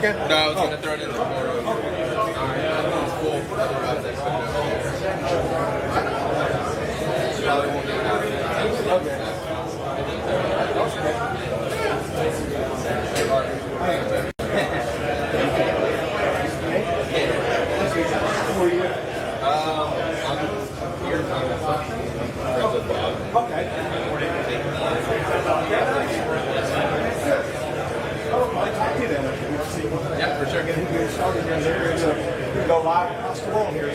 trash can? No, I was going to throw it in the corner. It's full. Otherwise, I probably won't get it out. Yeah, for sure. Go live across the world here.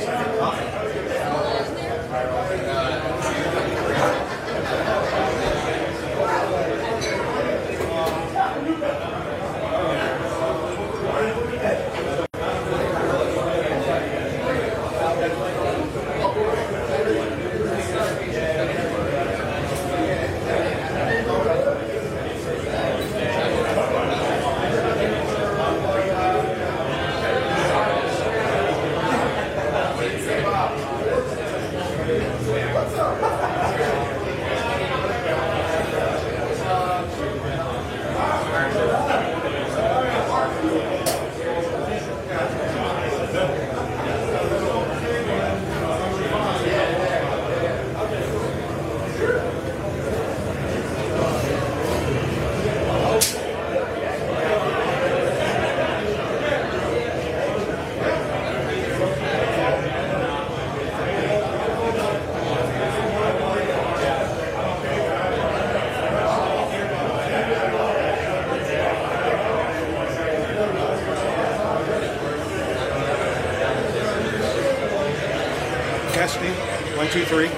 Testing. 1, 2, 3.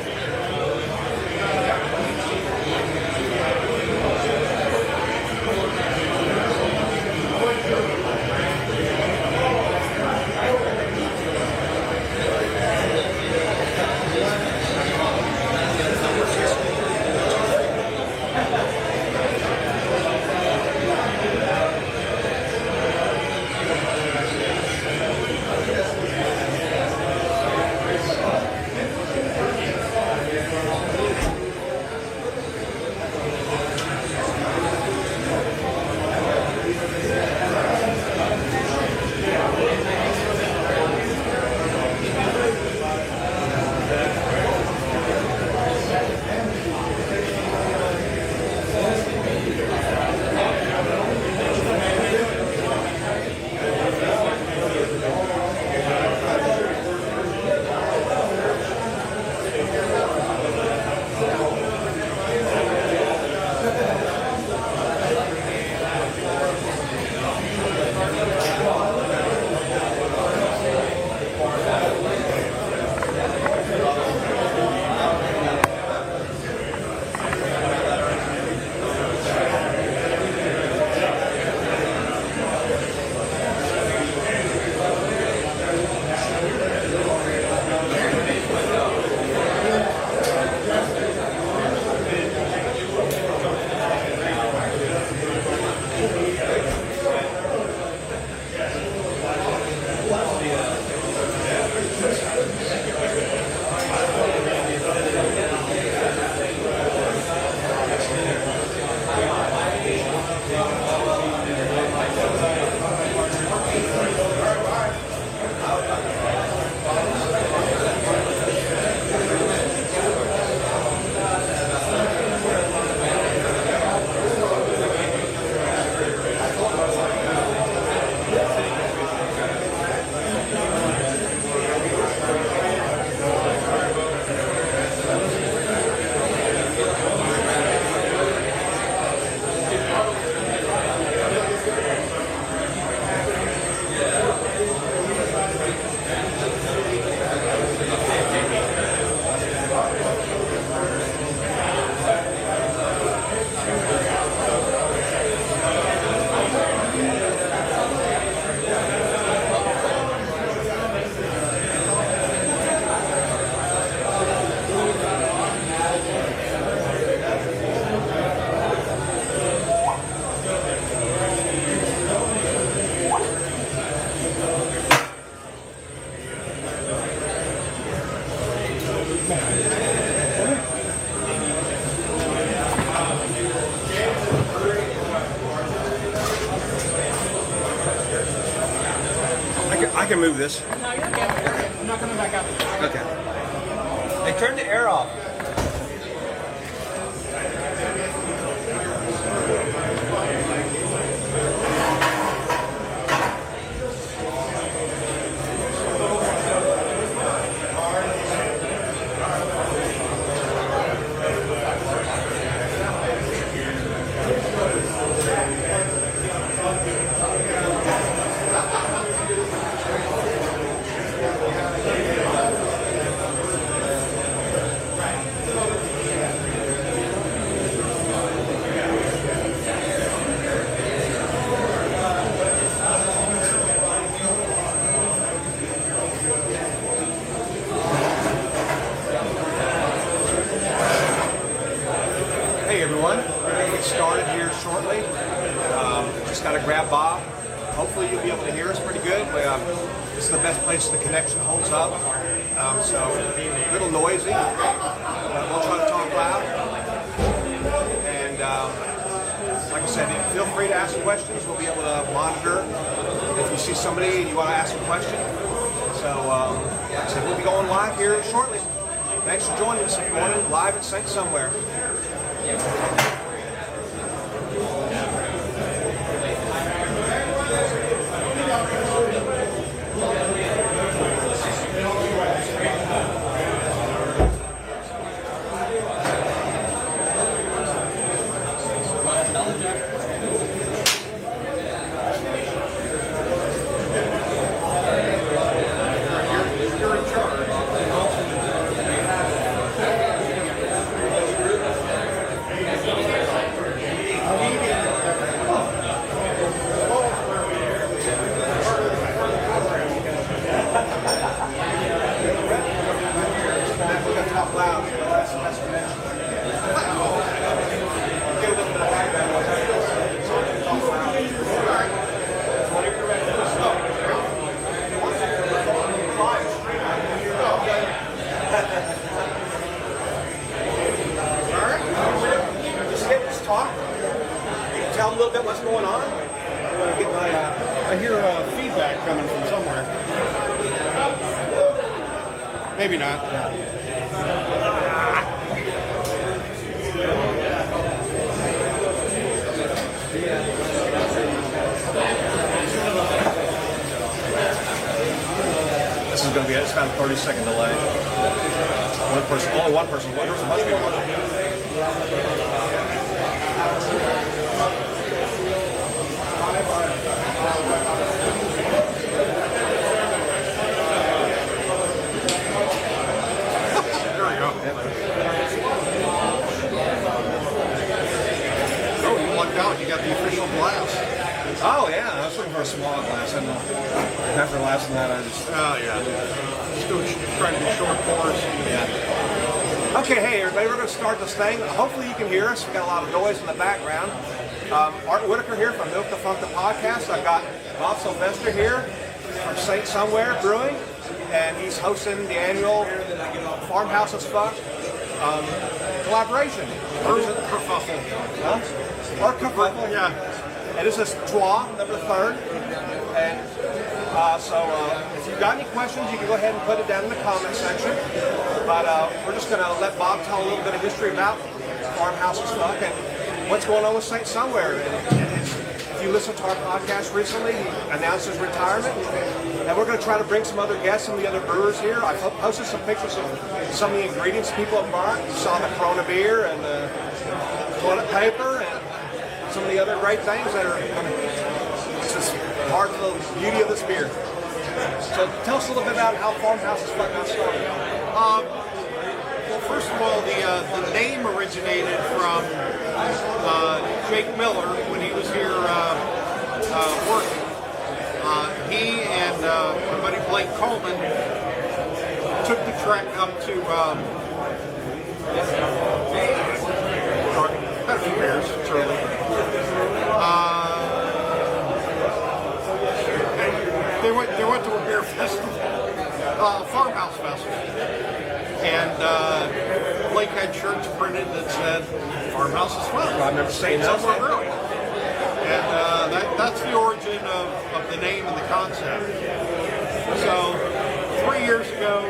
I can move this. No, you're good. I'm not coming back out. Okay. They turned the air off. Hey everyone, we're going to get started here shortly. Just got to grab Bob. Hopefully you'll be able to hear us pretty good. This is the best place the connection holds up. So a little noisy. We'll try to talk loud. And like I said, feel free to ask questions. We'll be able to monitor if you see somebody and you want to ask a question. So like I said, we'll be going live here shortly. Thanks for joining us this morning live at Saint Somewhere. Tell them a little bit what's going on. I hear feedback coming from somewhere. Maybe not. This is going to be it's about a 30-second delay. Only one person must be watching. You got the official glass. Oh yeah, I was looking for a small glass, and after last night, I just Just trying to do short pours. yeah. Okay, hey everybody, we're going to start this thing. Hopefully you can hear us. We got a lot of noise in the background. Art Whitaker here from Milk the Funk the podcast. I've got Bob Sylvester here from Saint Somewhere Brewing, and he's hosting the annual Farmhouse as Fuck collaboration. Kerfuffle. Huh? Or kerfuffle. Yeah. And this is Trois, number 3rd. And so if you've got any questions, you can go ahead and put it down in the comment section. But we're just going to let Bob tell a little bit of history about Farmhouse as Fuck and what's going on with Saint Somewhere. And if you listen to our podcast recently, he announced his retirement. And we're going to try to bring some other guests, some of the other brewers here. I posted some pictures of some of the ingredients people have brought. You saw the Corona beer and the toilet paper and some of the other great things that are just part of the beauty of this beer. So tell us a little bit about how Farmhouse is Fuck got started. Well, first of all, the name originated from Jake Miller when he was here working. He and my buddy Blake Coleman took the trek up to had a few beers, it's early. They went to a beer festival, Farmhouse Festival, and Blake had shirts printed that said Farmhouse is Fun. I remember saying that. Somewhere Brewing. And that's the origin of the name and the concept. So 3 years ago,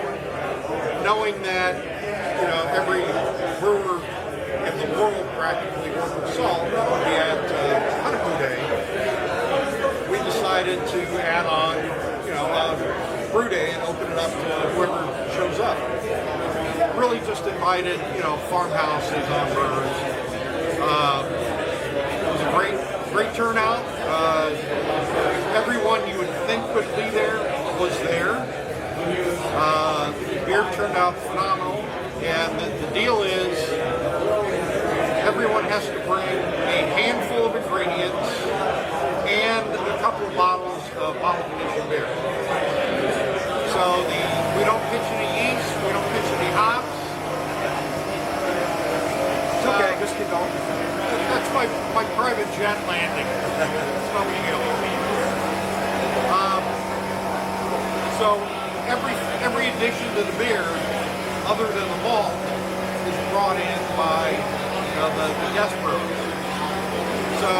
knowing that every brewer in the world practically ordered salt would be at Honeycomb Day, we decided to add on brew day and open it up to whoever shows up. Really just invited Farmhouse, saison brewers. It was a great turnout. Everyone you would think would be there was there. Beer turned out phenomenal, and the deal is everyone has to bring a handful of ingredients and a couple of bottles of bottled conditioned beer. So we don't pitch any yeast, we don't pitch any hops. It's okay, just keep going. That's my private jet landing. It's no big deal. So every addition to the beer, other than the malt, is brought in by the guest brewers. So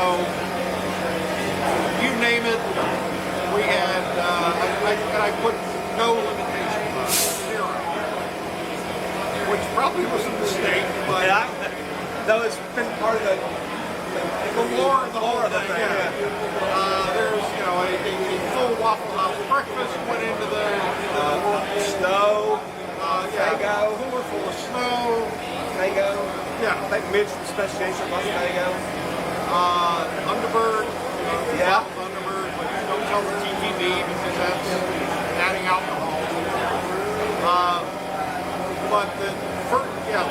you name it, we had, and I put no limitations on it, 0, which probably was a mistake, but Yeah, though it's been part of the lore of the whole of the thing. thing, Yeah. There's a full Waffle House breakfast went into the snow, Fago. cooler full of snow. Fago. Yeah, I think Mid's specialization was Fago. Underbird. Yeah. Underbird, but don't tell the TTB because that's adding alcohol. But the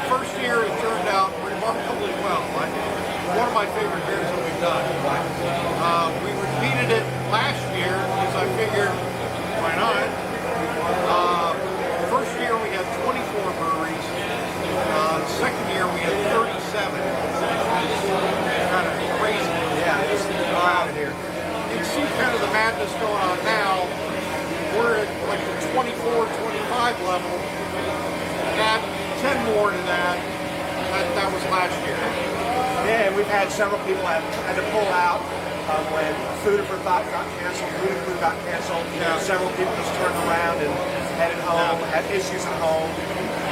first year it turned out remarkably well. One of my favorite beers that we've done. We repeated it last year because I figured, why not? First year we had 24 breweries. Second year we had 37. Which is kind of crazy. Yeah, it's out of here. You can see kind of the madness going on now. We're at like the 24, 25 level. Add 10 more to that. That was last year. Yeah, and we've had several people had to pull out when Food for Thought got canceled, Food Food got canceled. Yeah. Several people just turned around and headed home, had issues at home.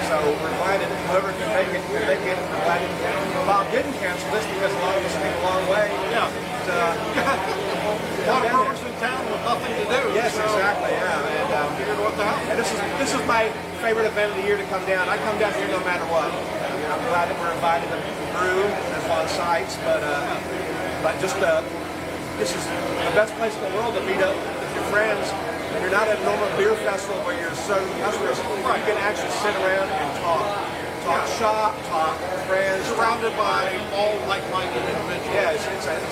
So we're glad that whoever can make it, can make it. We're glad that Bob didn't cancel this because a lot of us think a long way. Yeah. To, A lot of brewers in town with nothing to do. yes, so exactly. Yeah, and figured what the hell. and this is my favorite event of the year to come down. I come down here no matter what. I'm glad that we're invited to brew and on sites, but just this is the best place in the world to meet up with your friends. And you're not at a normal beer festival where you're serving customers. You can actually sit around and talk shop, talk friends. Surrounded by all like-minded individuals. Yeah, it's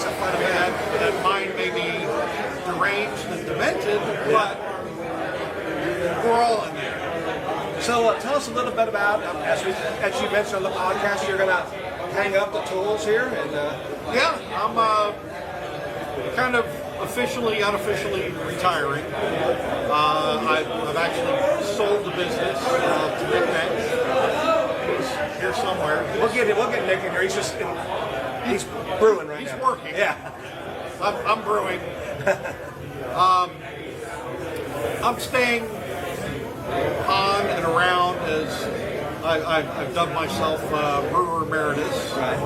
a fun event. That mind may be deranged and demented, but we're all in there. So tell us a little bit about, as you mentioned on the podcast, you're going to hang up the tools here. And Yeah, I'm kind of officially, unofficially retiring. I've actually sold the business to Nick Bench. He's here somewhere. we'll get Nick in here. He's brewing right now. He's working. Yeah. I'm brewing. I'm staying on and around as I've dubbed myself brewer emeritus. Right.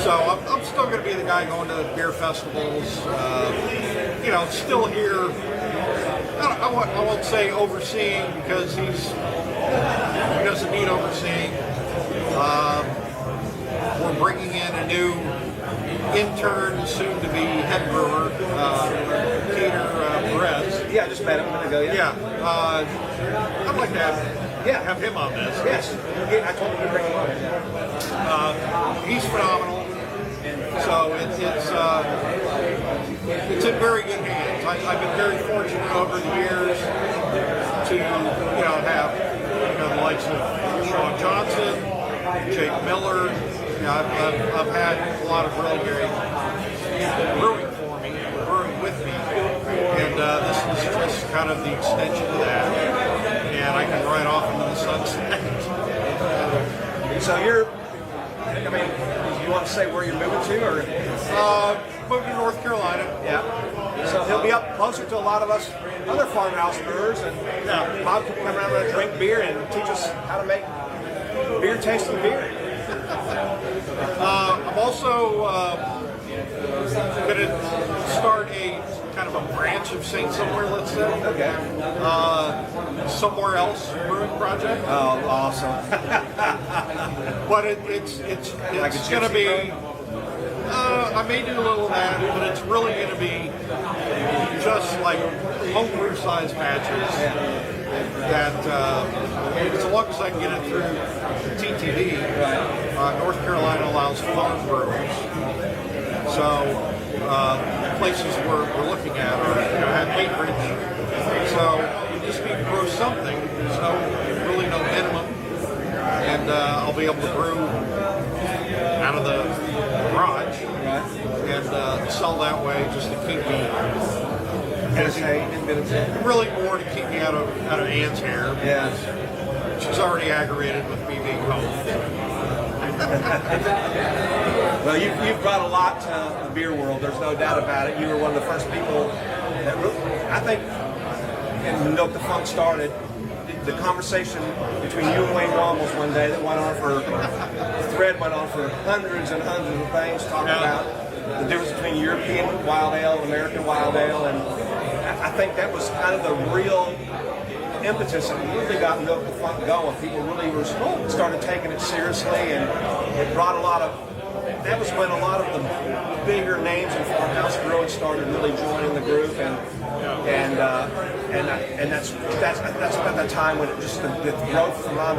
So I'm still going to be the guy going to beer festivals. Still here. I won't say overseeing because he doesn't need overseeing. We're bringing in a new intern, soon to be head brewer, Peter Perez. Yeah, I just met him a minute ago. Yeah, I'd like to have him on this. Yes. Yeah, I told him to bring him on. He's phenomenal. So it's in very good hands. I've been very fortunate over the years to have the likes of Sean Johnson, Jake Miller. I've had a lot of really great brewing for me, brewing with me, and this is just kind of the extension of that. And I can ride off into the sunset. So you're I mean, you want to say where you're moving to, or? Moved to North Carolina. Yeah. So he'll be up closer to a lot of us other farmhouse brewers, and Bob can come around and drink beer and teach us how to make beer tasting beer. I'm also going to start a kind of a branch of Saint Somewhere, let's say. Okay. Somewhere else brewing project. Oh, awesome. But it's Like a going to gypsy be. brew? I may do a little of that, but it's really going to be just like homebrew size batches. That as long as I can get it through TTD, North Carolina allows farm brewers. So places we're looking at are have acreage. So you just need to brew something. There's really no minimum, and I'll be able to brew out of the garage and sell that way just to keep me really more to keep me out of Ann's hair. Yeah. She's already aggravated with me being home. Well, you've brought a lot to the beer world. There's no doubt about it. You were one of the first people that I think, and Milk the Funk started. The conversation between you and Wayne Wombles one day that went on for, the thread went on for hundreds and hundreds of things, talking about the difference between European wild ale and American wild ale, and I think that was kind of the real impetus that really got Milk the Funk going. People really started taking it seriously, and it brought a lot of, that was when a lot of the bigger names in farmhouse brewing started really joining the group, and that's about the time when it just the growth from on.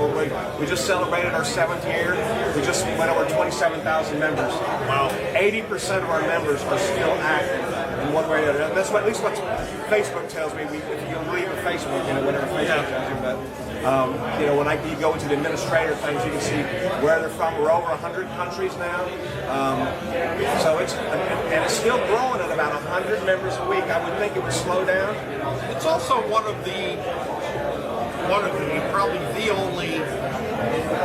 We just celebrated our 7th year. We just went over 27,000 members. Wow. 80% of our members are still active in one way or another. That's what, at least what Facebook tells me. If you believe in Facebook, whatever Facebook tells you. But when you go into the administrator things, you can see where they're from. We're over 100 countries now. So it's still growing at about 100 members a week. I would think it would slow down. It's also one of the probably the only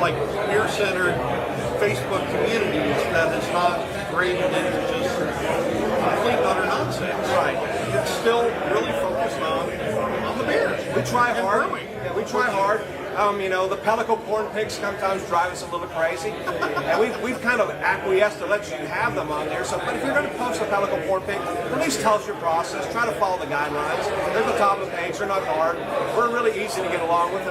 like beer-centered Facebook communities that is not graded into just complete utter nonsense. Right. It's still really focused on the beer. We try and hard. brewing. Yeah, we try hard. The Pelico corn pigs sometimes drive us a little crazy, and we've kind of acquiesced to let you have them on there. So, but if you're going to post a Pelico corn pig, at least tell us your process. Try to follow the guidelines. They're at the top of the page. They're not hard. We're really easy to get along with.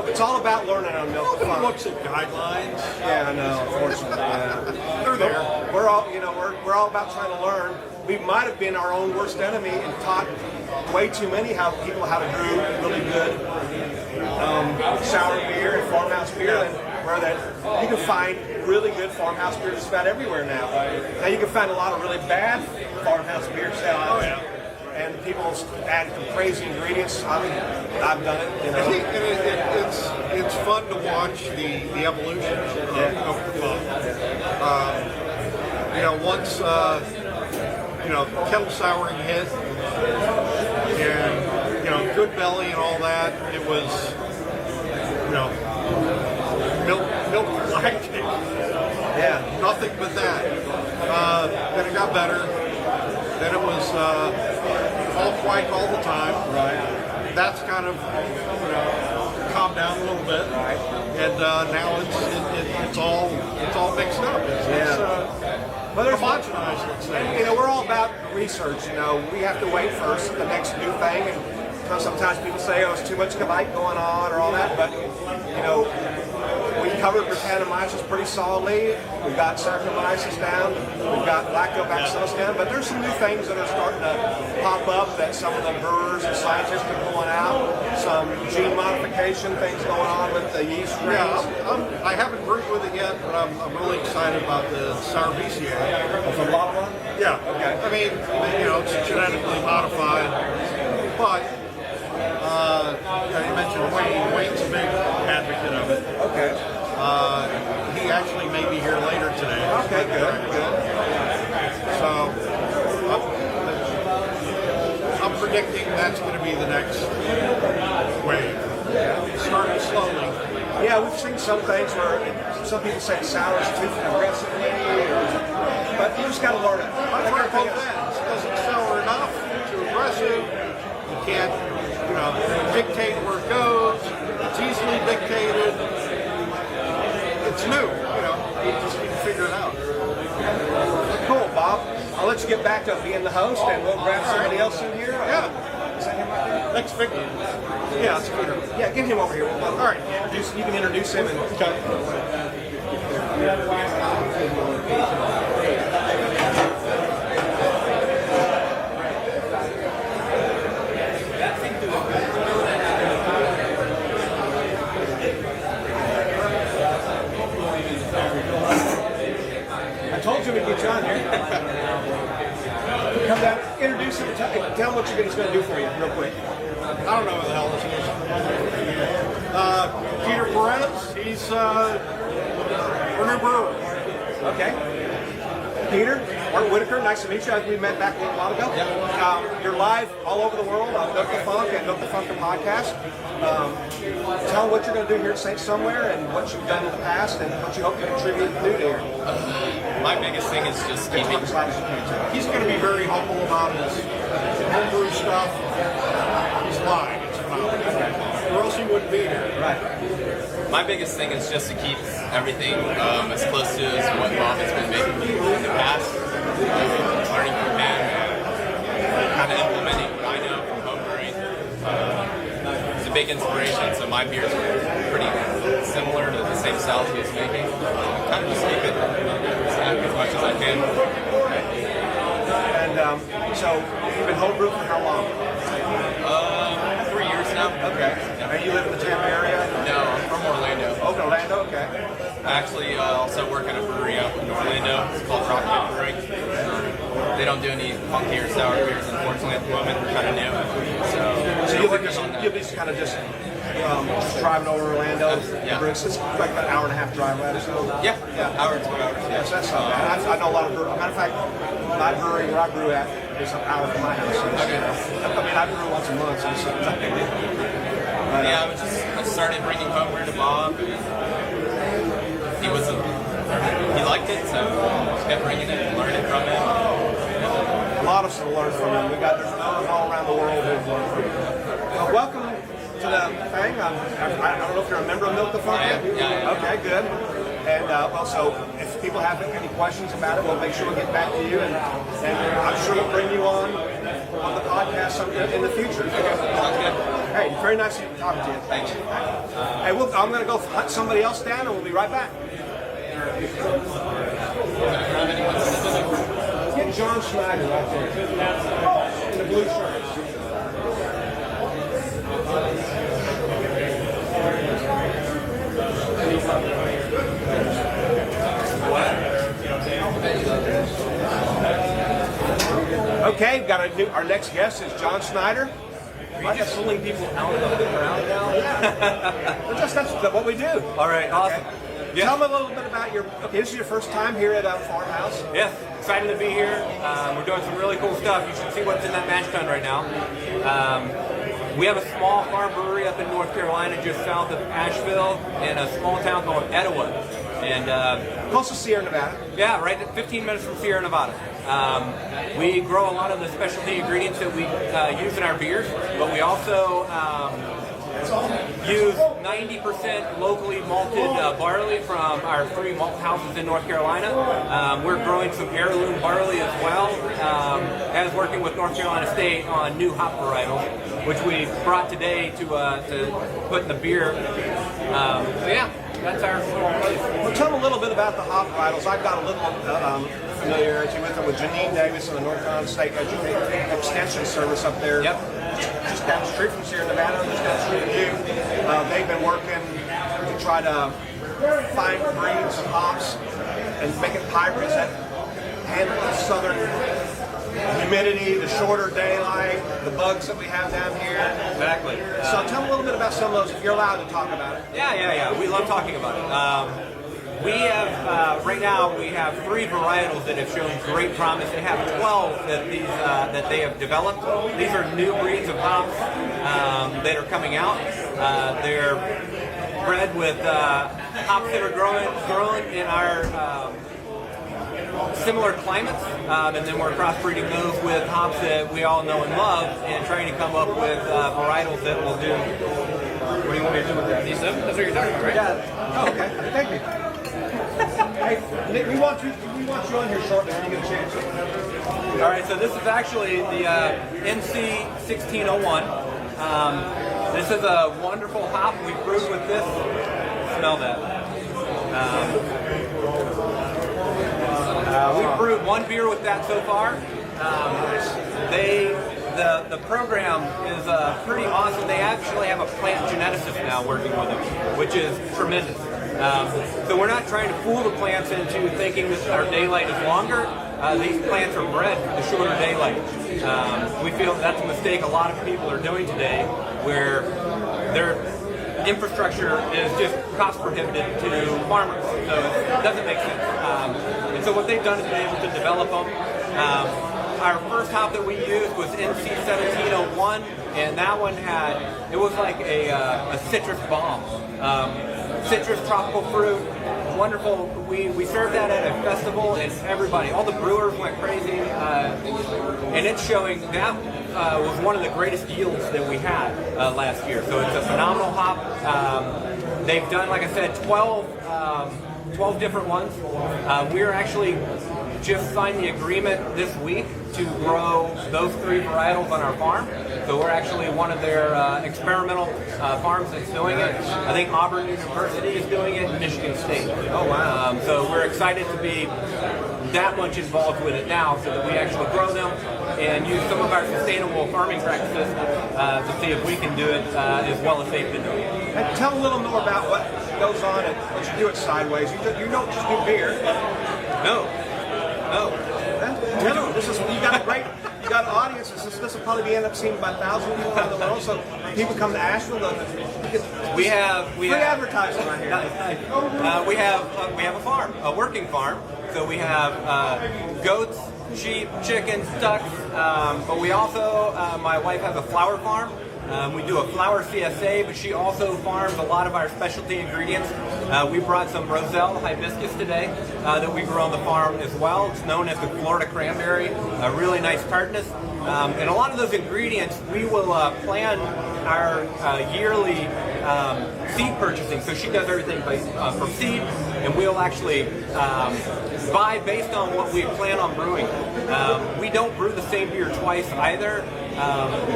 It's all about learning on Milk the Funk. Looks at guidelines. Yeah, I know. Unfortunately, They're there. We're all we're all about trying to learn. We might have been our own worst enemy and taught way too many people how to brew really good sour beer and farmhouse beer, and where that you can find really good farmhouse beer just about everywhere now. Now you can find a lot of really bad farmhouse beer now. Oh yeah. And people add crazy ingredients. I've done it. I think it's fun to watch the evolution of the fun. Once kettle souring hit, and good belly and all that, it was milk lactic. Yeah. Nothing but that. Then it got better. Then it was all white all the time. Right. That's kind of calmed down a little bit. Right. And now it's all mixed up. It's homogenized, let's say. We're all about research. We have to wait first the next new thing, and sometimes people say, "Oh, it's too much Kvite going on," or all that. But we covered Britannomyces pretty solidly. We've got Saccharomyces down. We've got Lactobacillus down. But there's some new things that are starting to pop up that some of the brewers and scientists are pulling out. Some gene modification things going on with the yeast strains. Yeah, I haven't brewed with it yet, but I'm really excited about the Sour BCA. From Lava? Yeah. Okay. I mean, it's genetically modified, but you mentioned Wayne. Wayne's a big advocate of it. Okay. He actually may be here later today. Okay, good. So I'm predicting that's going to be the next wave. Starting slowly. Yeah, we've seen some things where some people say sour is too aggressively, but you just got to learn it. I've heard both ends. It doesn't sour enough, too aggressive. You can't, dictate where it goes. It's easily dictated. It's new, you just need to figure it out. Cool, Bob. I'll let you get back to being the host, and we'll grab somebody else in here. Yeah. Is that him right there? Next Victor. Yeah, it's Peter. Yeah, get him over here. All right, you can introduce him and. I told you we'd get you on here. Come down, introduce him, tell him what he's going to do for you, real quick. I don't know who the hell this is. Peter Perez. He's we're new brewer. Okay. Peter, Mark Whitaker, nice to meet you. We met back a little while ago. You're live all over the world on Milk the Funk and Milk the Funk the podcast. Tell them what you're going to do here at Saint Somewhere and what you've done in the past and what you hope to contribute new to here. My biggest thing is just keeping. He's going to be very humble about his homebrew stuff. He's lying. It's about it. Or else he wouldn't be here. Right. My biggest thing is just to keep everything as close to as what Bob has been making in the past. Learning from him and kind of implementing what I know from homebrewing. It's a big inspiration, so my beers were pretty similar to the same styles he was making. Kind of just keep it as much as I can. And so you've been homebrewing for how long? 3 years now. Okay. And you live in the Tampa area? No, I'm from Orlando. Oh, Orlando, okay. I actually also work at a brewery out in Orlando. It's called Rocket Brewing. They don't do any funky or sour beers, unfortunately, at the moment. They're kind of new. So you'll working on that. be kind of just driving over Orlando. Yeah. It's like an hour and a half drive, right? So. Yeah, hour, 2 hours. Yes, that's not bad. I know a lot of breweries. Matter of fact, my brewery where I brew at is an hour from my house. So Okay. I brew once a month. So Yeah, I started bringing homebrew to Bob. He liked it, so just kept bringing it and learning from it. a lot of us to learn from him. We got there's those all around the world who've learned from him. Welcome to the thing. I don't know if you're a member of Milk the Funk. Yeah. Okay, good. And also, if people have any questions about it, we'll make sure we get back to you, and I'm sure we'll bring you on the podcast sometime in the future. Sounds good. Hey, very nice talking to you. Thanks. Hey, I'm going to go hunt somebody else down, and we'll be right back. Get John Schneider right there in the blue shirt. Okay, we've got our next guest is John Schneider. Are you just pulling people out of the crowd now? That's what we do. All right, awesome. Okay. Yeah. Tell me a little bit about this is your first time here at Farmhouse? Yes, excited to be here. We're doing some really cool stuff. You should see what's in that mash tun right now. We have a small farm brewery up in North Carolina, just south of Asheville, in a small town called Etowah. And Close to Sierra Nevada. yeah, right at 15 minutes from Sierra Nevada. We grow a lot of the specialty ingredients that we use in our beers, but we also use 90% locally malted barley from our 3 malt houses in North Carolina. We're growing some heirloom barley as well, as working with North Carolina State on new hop varietals, which we brought today to put in the beer. So yeah, that's our small place. Well, tell them a little bit about the hop varietals. I've got a little familiarity with them with Janine Davis and the North Carolina State Extension Service up there. Yep. Just down the street from Sierra Nevada, just down the street from you. They've been working to try to find breeds of hops and making hybrids that handle the southern humidity, the shorter daylight, the bugs that we have down here. Exactly. So tell them a little bit about some of those, if you're allowed to talk about it. Yeah. We love talking about it. We have, right now, we have 3 varietals that have shown great promise. They have 12 that they have developed. These are new breeds of hops that are coming out. They're bred with hops that are grown in our similar climates, and then we're crossbreeding those with hops that we all know and love, and trying to come up with varietals that will do. What do you want me to do with that? That's what you're talking about, right? Yeah. Oh, okay. Thank you. Hey, Nick, we want you on here shortly when you get a chance. All right, so this is actually the NC 1601. This is a wonderful hop. We brewed with this. Smell that. We've brewed one beer with that so far. The program is pretty awesome. They actually have a plant geneticist now working with them, which is tremendous. So we're not trying to fool the plants into thinking that our daylight is longer. These plants are bred for the shorter daylight. We feel that's a mistake a lot of people are doing today, where their infrastructure is just cost prohibitive to farmers. So it doesn't make sense. And so what they've done is been able to develop them. Our first hop that we used was NC 1701, and that one it was like a citrus bomb. Citrus, tropical fruit, wonderful. We served that at a festival, and everybody, all the brewers went crazy, and it's showing that was one of the greatest yields that we had last year. So it's a phenomenal hop. They've done, like I said, 12 different ones. We're actually just signed the agreement this week to grow those 3 varietals on our farm. So we're actually one of their experimental farms that's doing it. I think Auburn University is doing it, and Michigan State. Oh, wow. So we're excited to be that much involved with it now, so that we actually grow them and use some of our sustainable farming practices to see if we can do it as well as they've been doing it. And tell a little more about what goes on and what you do it sideways. You don't just do beer. No. Tell them, you got an audience. This will probably end up seen by thousands of people around the world. So people come to Asheville. We have free advertising right here. We have a farm, a working farm. So we have goats, sheep, chickens, ducks. But we also, my wife has a flower farm. We do a flower CSA, but she also farms a lot of our specialty ingredients. We brought some Roselle hibiscus today that we grow on the farm as well. It's known as the Florida cranberry, a really nice tartness. And a lot of those ingredients, we will plan our yearly seed purchasing. So she does everything from seed, and we'll actually buy based on what we plan on brewing. We don't brew the same beer twice either.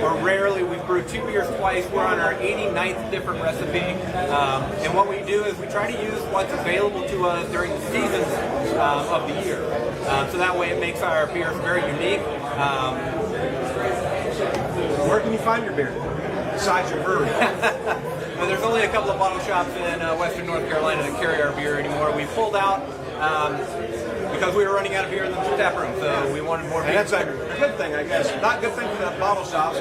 Or rarely we brew 2 beers twice. We're on our 89th different recipe. And what we do is we try to use what's available to us during the seasons of the year. So that way it makes our beers very unique. Where can you find your beer besides your brewery? Well, there's only a couple of bottle shops in Western North Carolina that carry our beer anymore. We pulled out because we were running out of beer in the tap room, so we wanted more beer. And that's a good thing, I guess. Not a good thing for the bottle shops,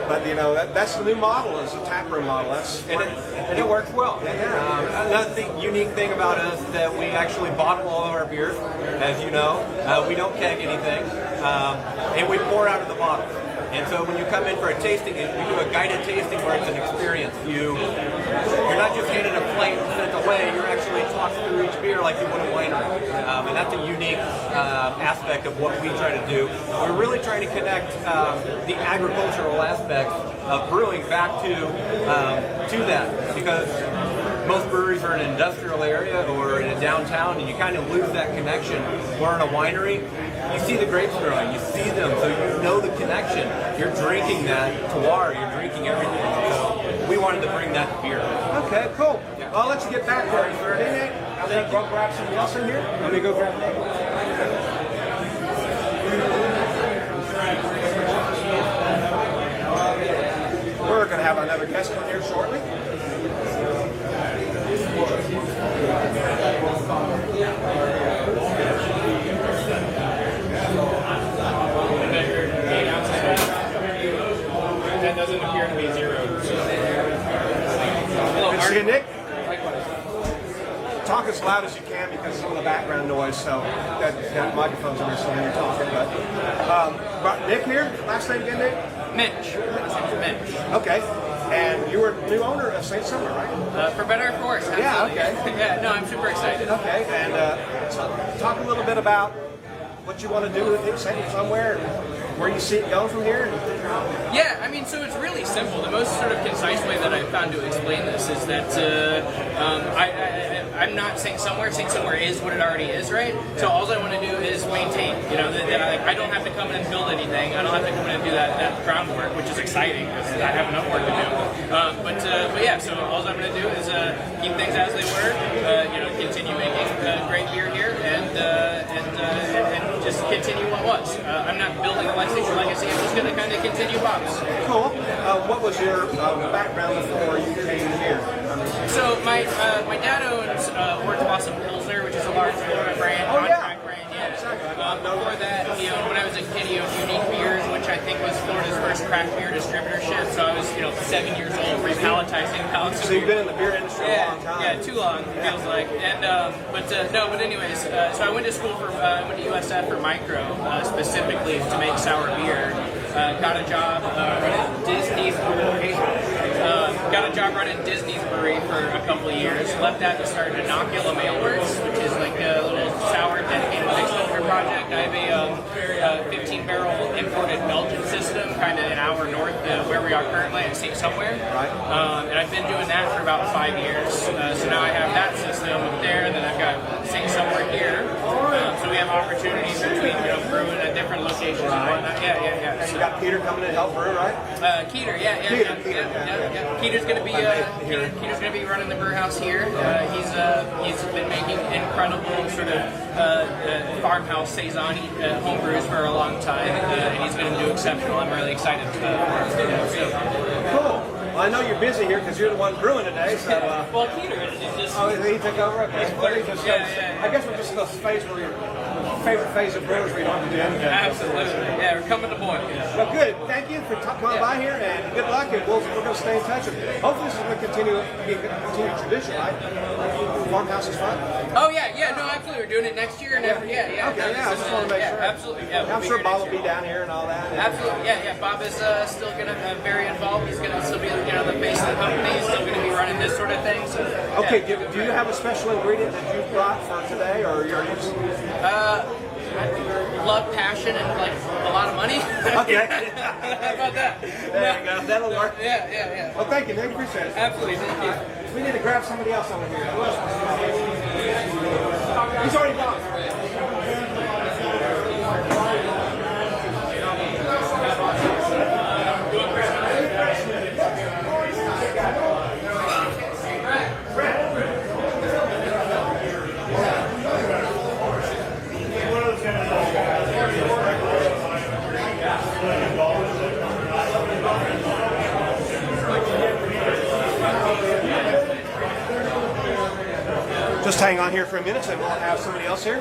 but you know that's the new model, is the tap room model. And it works well. Another unique thing about us is that we actually bottle all of our beers, as you know. We don't keg anything, and we pour out of the bottle. And so when you come in for a tasting, we do a guided tasting where it's an experience. You're not just handed a plate and sent away, you're actually talked through each beer like you would a winery. And that's a unique aspect of what we try to do. We're really trying to connect the agricultural aspects of brewing back to that, because most breweries are in an industrial area or in a downtown, and you kind of lose that connection. We're in a winery. You see the grapes growing, you see them, so you know the connection. You're drinking that terroir, you're drinking everything. So we wanted to bring that to beer. Okay, cool. Well, I'll let you get back there. Is there anything? I'm going to go grab something else in here. Let me go grab that. We're going to have another guest on here shortly. That doesn't appear to be zero. Good to see you, Nick. Talk as loud as you can because of some of the background noise, so that microphone's in there so when you're talking. But Nick here, last name again, Nick? Mitch. Okay. And you were new owner of Saint Somewhere, right? For better or for worse. Yeah, Absolutely. okay. Yeah, no, I'm super excited. Okay, and talk a little bit about what you want to do with it, Saint Somewhere, and where you see it going from here. Yeah, I mean, so it's really simple. The most sort of concise way that I've found to explain this is that I'm not Saint Somewhere. Saint Somewhere is what it already is, right? So all I want to do is maintain. You know, that I don't have to come in and build anything. I don't have to come in and do that groundwork, which is exciting because I have enough work to do. But yeah, so all I'm going to do is keep things as they were. You know, continue making great beer here and just continue what was. I'm not building a licensing legacy. I'm just going to kind of continue Bob's. Cool. What was your background before you came here? So my dad owns Orthodox Pilsner, which is a large Florida brand, contract brand. Yeah. Before that, he owned, when I was a kid, he owned Unique Beers, which I think was Florida's first craft beer distributorship. So I was, 7 years old, repalletizing pallets. So you've been in the beer industry a long time. Yeah, too long, it feels like. And but anyways, so I went to school I went to USF for micro, specifically to make sour beer. Got a job running Disney's brewery. Got a job running Disney's brewery for a couple of years. Left that to start Inoculum Aleworks, which is like a little sour dedicated mixed filter project. I have a 15-barrel imported Belgian system, kind of an hour north of where we are currently at Saint Somewhere. Right. And I've been doing that for about 5 years. So now I have that system up there, and then I've got Saint Somewhere here. So we have opportunities between brewing at different locations and whatnot. Yeah. And you got Peter coming in to help brew, right? Keeter, yeah. Keiter's gonna be Keiter's gonna be running the brew house here. He's been making incredible sort of farmhouse saison home brews for a long time, and he's gonna do exceptional. I'm really excited for him. Cool. Well, I know you're busy here because you're the one brewing today, so... well, Keiter is just... Oh, he took over? Okay. Yeah. I guess we're just in the phase where your favorite phase of brewers where you don't have to do anything. Absolutely. Yeah, we're coming to board. Well, good. Thank you for coming by here, and good luck, and we're going to stay in touch. And hopefully this is going to continue be a continued tradition, right? Farmhouse is fun? Oh, yeah. No, absolutely. We're doing it next year and every... Yeah. Okay, I just want to make sure. Absolutely. Yeah, I'm sure Bob will be down here and all that. Absolutely, yeah. Bob is still going to be very involved. He's going to still be, the face of the company. He's still going to be running this sort of thing. So, yeah. Okay, do you have a special ingredient that you brought for today, or you're using? Love, passion, and like a lot of money. Okay. How about that? There you go. That'll work. Yeah. Well, thank you. Thank you. Appreciate it. Absolutely, thank you. We need to grab somebody else over here. Who else? He's already gone. Just hang on here for a minute and we'll have somebody else here.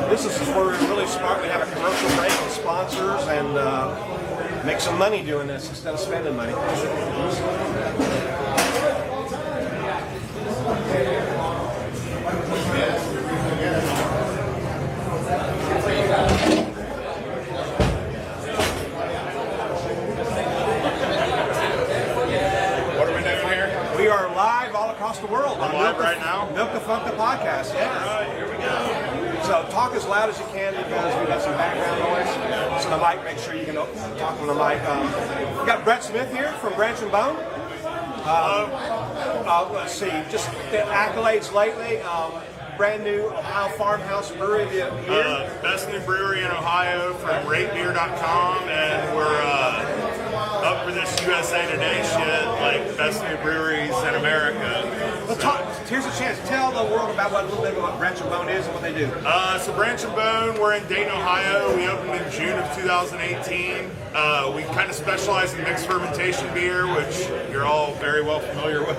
This is where we're really smart. We have a commercial break with sponsors and make some money doing this instead of spending money. We are live all across the world. We're live right now? Milk the Funk, the podcast, yeah. All right, here we go. So talk as loud as you can because we got some background noise. So the mic, make sure you can talk on the mic. We got Brett Smith here from Branch and Bone. Let's see, just the accolades lately. Brand new Ohio Farmhouse Brewery of the year. Best new brewery in Ohio from ratebeer.com, and we're up for this USA Today shit, like best new breweries in America. Well, here's a chance. Tell the world about a little bit about what Branch and Bone is and what they do. So Branch and Bone, we're in Dayton, Ohio. We opened in June of 2018. We kind of specialize in mixed fermentation beer, which you're all very well familiar with.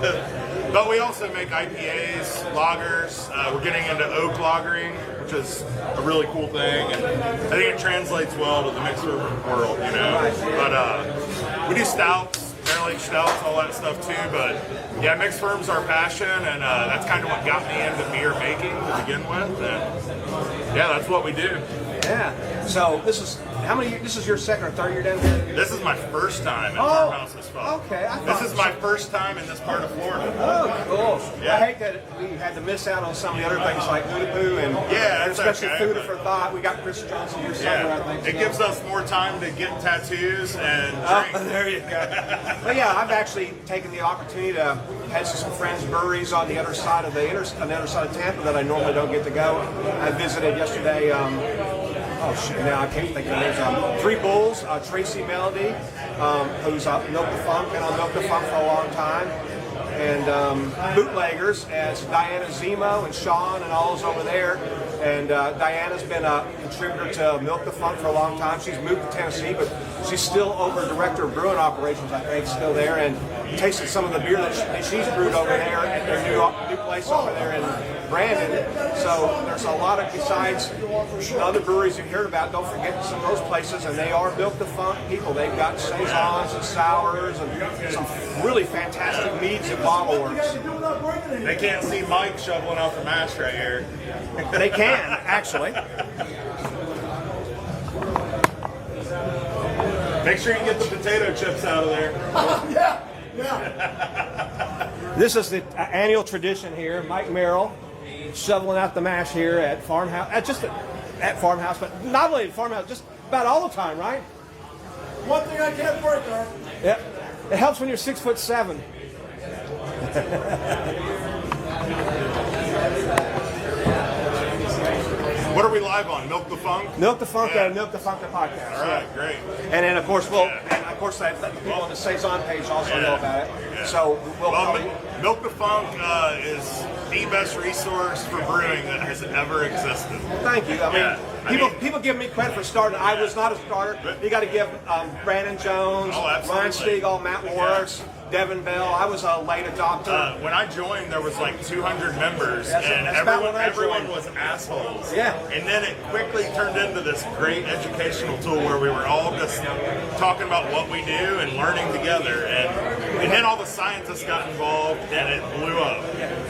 But we also make IPAs, lagers. We're getting into oak lagering, which is a really cool thing, and I think it translates well to the mixed ferment world, you know. But we do stouts, barrel aged stouts, all that stuff too. But yeah, mixed ferment's our passion, and that's kind of what got me into beer making to begin with. And yeah, that's what we do. Yeah. So this is how many? This is your second or third year down here? This is my first time at Farmhouse this fall. Okay. This is my first time in this part of Florida. Oh, cool. Yeah. I hate that we had to miss out on some of the other things like Oodapoo and Yeah, and it's especially okay, Food but- for Thought. We got Chris Johnson here somewhere, I think. It gives us more time to get tattoos and Oh, drink. there you go. But yeah, I've actually taken the opportunity to head to some friends' breweries on the other side of on the other side of Tampa that I normally don't get to go. I visited yesterday. Oh shit! Now I can't think of the names. Three Bulls, Tracy Melody, who's Milk the Funk, been on Milk the Funk for a long time, and Bootleggers as Diana Zemo and Sean and all those over there. And Diana's been a contributor to Milk the Funk for a long time. She's moved to Tennessee, but she's still over director of brewing operations, I think, still there, and tasted some of the beer that she's brewed over there at their new place over there in Brandon. So there's a lot of, besides the other breweries you heard about, don't forget some of those places, and they are Milk the Funk people. They've got saisons and sours and some really fantastic meads and bottle works. They can't see Mike shoveling off the mash right here. They can, actually. Make sure you get the potato chips out of there. This is the annual tradition here. Mike Merrill shoveling out the mash here at Farmhouse. At Farmhouse, but not only at Farmhouse, just about all the time, right? One thing I can't work on. Yep. It helps when you're 6'7". What are we live on? Milk the Funk? Milk the Funk Yeah. and Milk the Funk the podcast. All right, great. And then of course the people on the Saison page also know about it. Yeah. So we'll Well, probably. Milk the Funk is the best resource for brewing that has ever existed. Thank you. I mean, Yeah. I mean- people give me credit for starting. I was not a starter. You got to give Brandon Jones, Oh, absolutely. Ryan Stiegel, Matt Morris, Devin Bell. I was a late adopter. When I joined, there was like 200 members, That's and about when I everyone joined. was assholes. Yeah. And then it quickly turned into this great educational tool where we were all just talking about what we do and learning together. And then all the scientists got involved, and it blew up.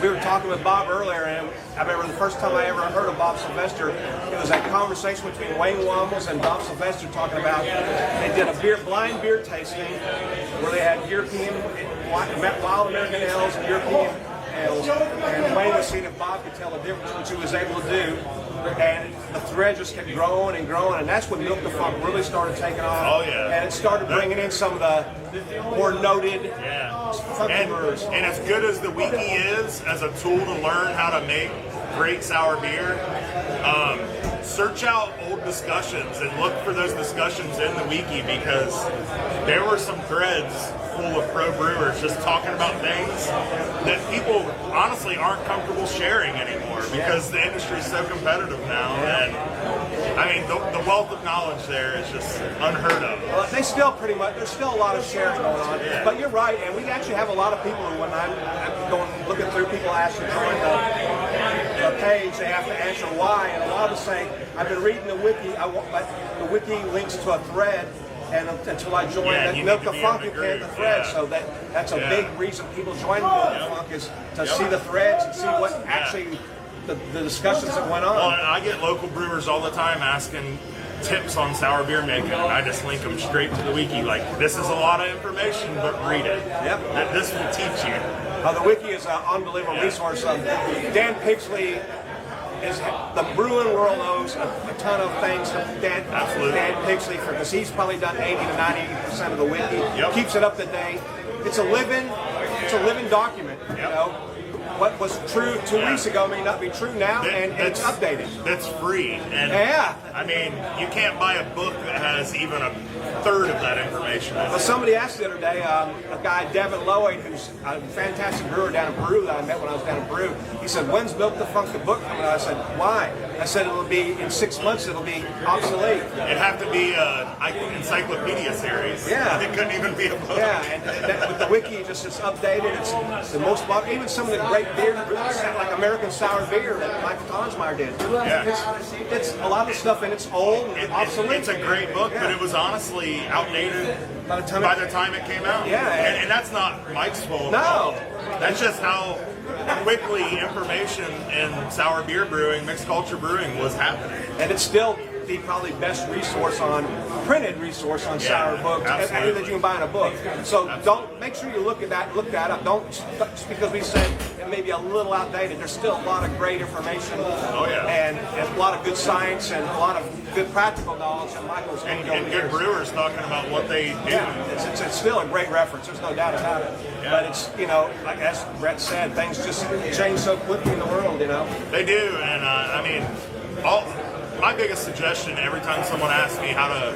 We were talking with Bob earlier, and I remember the first time I ever heard of Bob Sylvester, it was that conversation between Wayne Wombles and Bob Sylvester talking about, they did a blind beer tasting where they had European, wild American ales and European ales, and Wayne was seeing if Bob could tell the difference, which he was able to do, and the thread just kept growing and growing, and that's when Milk the Funk really started taking off. Oh, yeah. And it started bringing in some of the more noted funky brewers. And as good as the wiki is as a tool to learn how to make great sour beer, search out old discussions and look for those discussions in the wiki, because there were some threads full of pro brewers just talking about things that people honestly aren't comfortable sharing anymore because the industry is so competitive now. And I mean, the wealth of knowledge there is just unheard of. Well, they still pretty much, there's still a lot of sharing going on. Yeah. But you're right, and we actually have a lot of people who, when I'm going looking through, people ask to join the page, they have to answer why, and a lot of them say, I've been reading the wiki, the wiki links to a thread, and until I join Yeah, that you Milk need to the be Funk, in you the can't the group, thread. yeah. So that's a Yeah. big reason people join Milk the Funk is to see the threads and see what actually the discussions that went on. Well, and I get local brewers all the time asking tips on sour beer making, and I just link them straight to the wiki. Like, this is a lot of information, but read it. Yep. This will teach you. The wiki is an unbelievable resource. Dan Pixley is, the brewing world knows a ton of things from Dan Pixley, because he's probably done 80 to 90% of the wiki. Yep. Keeps it up to date. It's a living document. You know, what was true 2 weeks ago may not be true now, and it's updated. That's free. And Yeah. I mean, you can't buy a book that has even a third of that information. Well, somebody asked the other day, a guy, Devin Lloyd, who's a fantastic brewer down in Peru that I met when I was down in Peru, he said, when's Milk the Funk the book coming out? I said, why? I said, it'll be, in 6 months, it'll be obsolete. It'd have to be an encyclopedia series. Yeah. It couldn't even be a book. Yeah, and with the wiki, just it's updated. It's the most modern. Even some of the great beer, like American sour beer that Michael Tonsmeyer did. Yeah. It's a lot of the stuff, and it's old and obsolete. It's a great book, but it was honestly outdated By the time it came out. Yeah. And that's not Mike's fault. No. That's just how quickly information in sour beer brewing, mixed culture brewing was happening. And it's still the probably best resource on printed resource on sour books that you can buy in a book. So don't make sure you look that up. Don't just because we said it may be a little outdated. There's still a lot of great information. Oh, yeah. And a lot of good science and a lot of good practical knowledge that Michael's going to go And good brewers talking about what they do. Yeah, it's still a great reference. There's no doubt about it. Yeah. But it's, you know, like as Brett said, things just change so quickly in the world, you know. They do, and I mean, my biggest suggestion every time someone asks me how to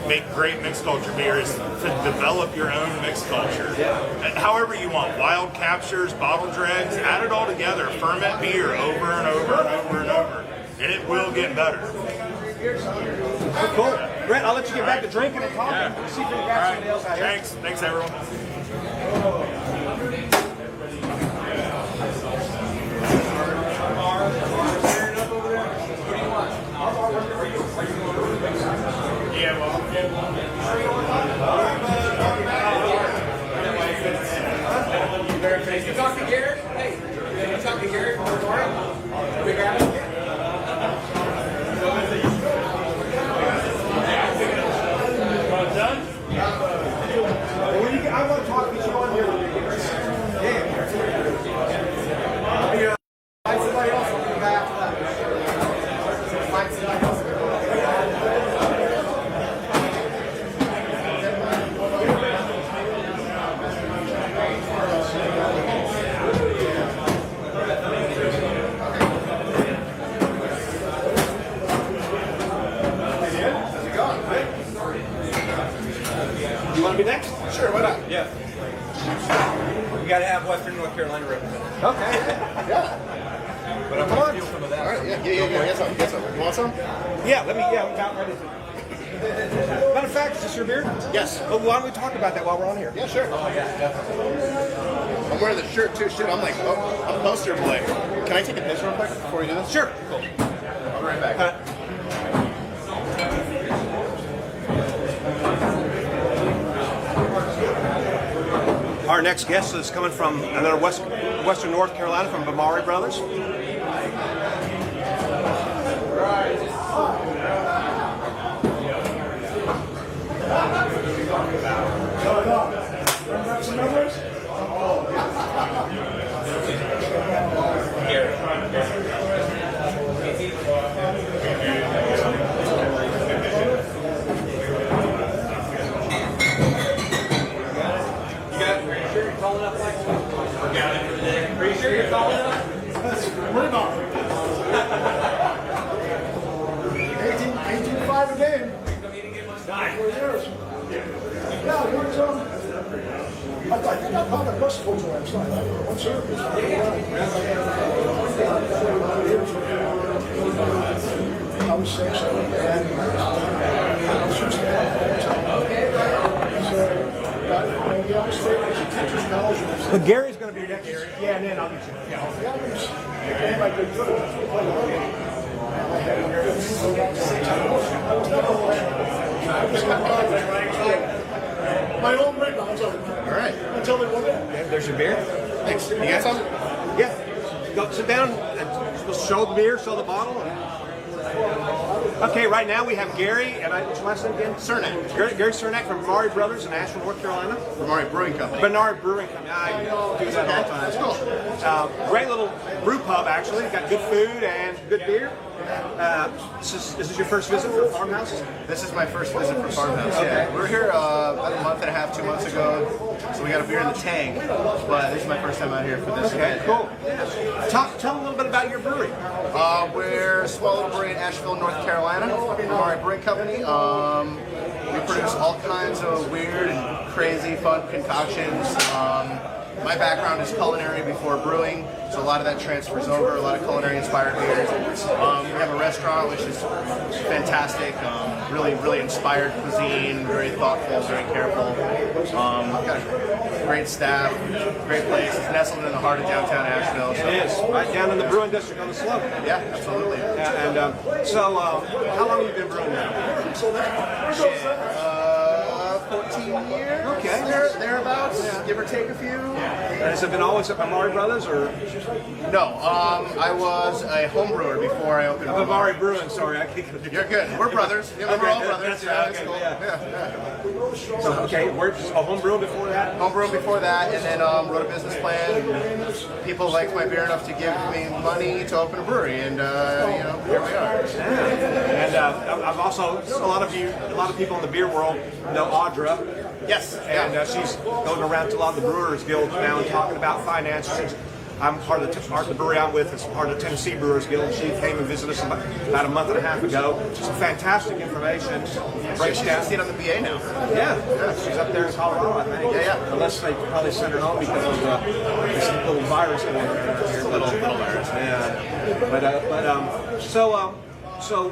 make great mixed culture beer is to develop your own mixed culture. Yeah. And however you want, wild captures, bottle dregs, add it all together, ferment beer over and over and over and over, and it will get better. Cool. Brett, I'll let you get back to drinking and talking. Yeah. See if we can grab somebody else out here. Thanks everyone. You talk to Garrett? Hey, you talk to Garrett from the morning? We got it. I want to talk to you on here. Yeah. Find somebody else. I'll come back. Find somebody else. You want to be next? Sure, why not? Yeah. We got to have Western North Carolina represented. Okay. Yeah. But I'm going to steal some of that. All right, yeah. Get some. You want some? Yeah, I'm about ready to. Matter of fact, is this your beer? Yes. Well, why don't we talk about that while we're on here? Yeah, sure. Oh, yeah, definitely. I'm wearing the shirt too. Shit, I'm like, I'm poster boy. Can I take a piss real quick before we do this? Sure. Cool. I'll be right back. Our next guest is coming from another Western North Carolina from Bamari Brothers. Some numbers? Are you sure you're calling up? What about 18.5 a game. 4 years. Yeah, you're some. I think I found a bus photo website. One service. I was 6. But Gary's going to be next. Yeah, and then I'll get you. My own breakdowns of it. All right. Until they won it. There's your beer. Thanks. You got some? Yeah. Go sit down. Show the beer. Show the bottle. Okay, right now we have Gary, and what's your last name again? Cernak. Gary Cernak from Bernard Brothers in Asheville, North Carolina. Bernard Brewing Company. Bernard Brewing Company. I do that all the time. Great little brew pub, actually. Got good food and good beer. This is your first visit for Farmhouse? This is my first visit for Farmhouse. Okay. Yeah, we were here about a month and a half, 2 months ago. So we got a beer in the tank. But this is my first time out here for this. Okay, event. cool. Tell them a little bit about your brewery. We're a small little brewery in Asheville, North Carolina. Bernard Brewing Company. We produce all kinds of weird and crazy, fun concoctions. My background is culinary before brewing, so a lot of that transfers over, a lot of culinary inspired beers. We have a restaurant which is fantastic, really, really inspired cuisine, very thoughtful, very careful. Got a great staff, great place. It's nestled in the heart of downtown Asheville. So. It is, right down in the brewing district on the slope. Yeah, absolutely. So how long have you been brewing now? 14 years. Okay. Thereabouts, give or take a few. Has it been always at Bamari Brothers, or No, I was a home brewer before I opened Bamari Brewing? Sorry, I can't. You're good. We're brothers. Yeah, we're all brothers. That's right. Okay, So, okay, we're a home brewer before that. Home brew before that, and then wrote a business plan. And people liked my beer enough to give me money to open a brewery, and here we are. And I've also a lot of people in the beer world know Audra. Yes, And she's going around to a lot of the Brewers Guild now and talking about finances. I'm part of the brewery I'm with is part of the Tennessee Brewers Guild. She came and visited us about a month and a half ago. Some fantastic information. Breaks down. see it on the BA now. Yeah, she's up there in Colorado, I think. Yeah. Unless they probably sent her home because of this little virus going around here. Little virus. Yeah. So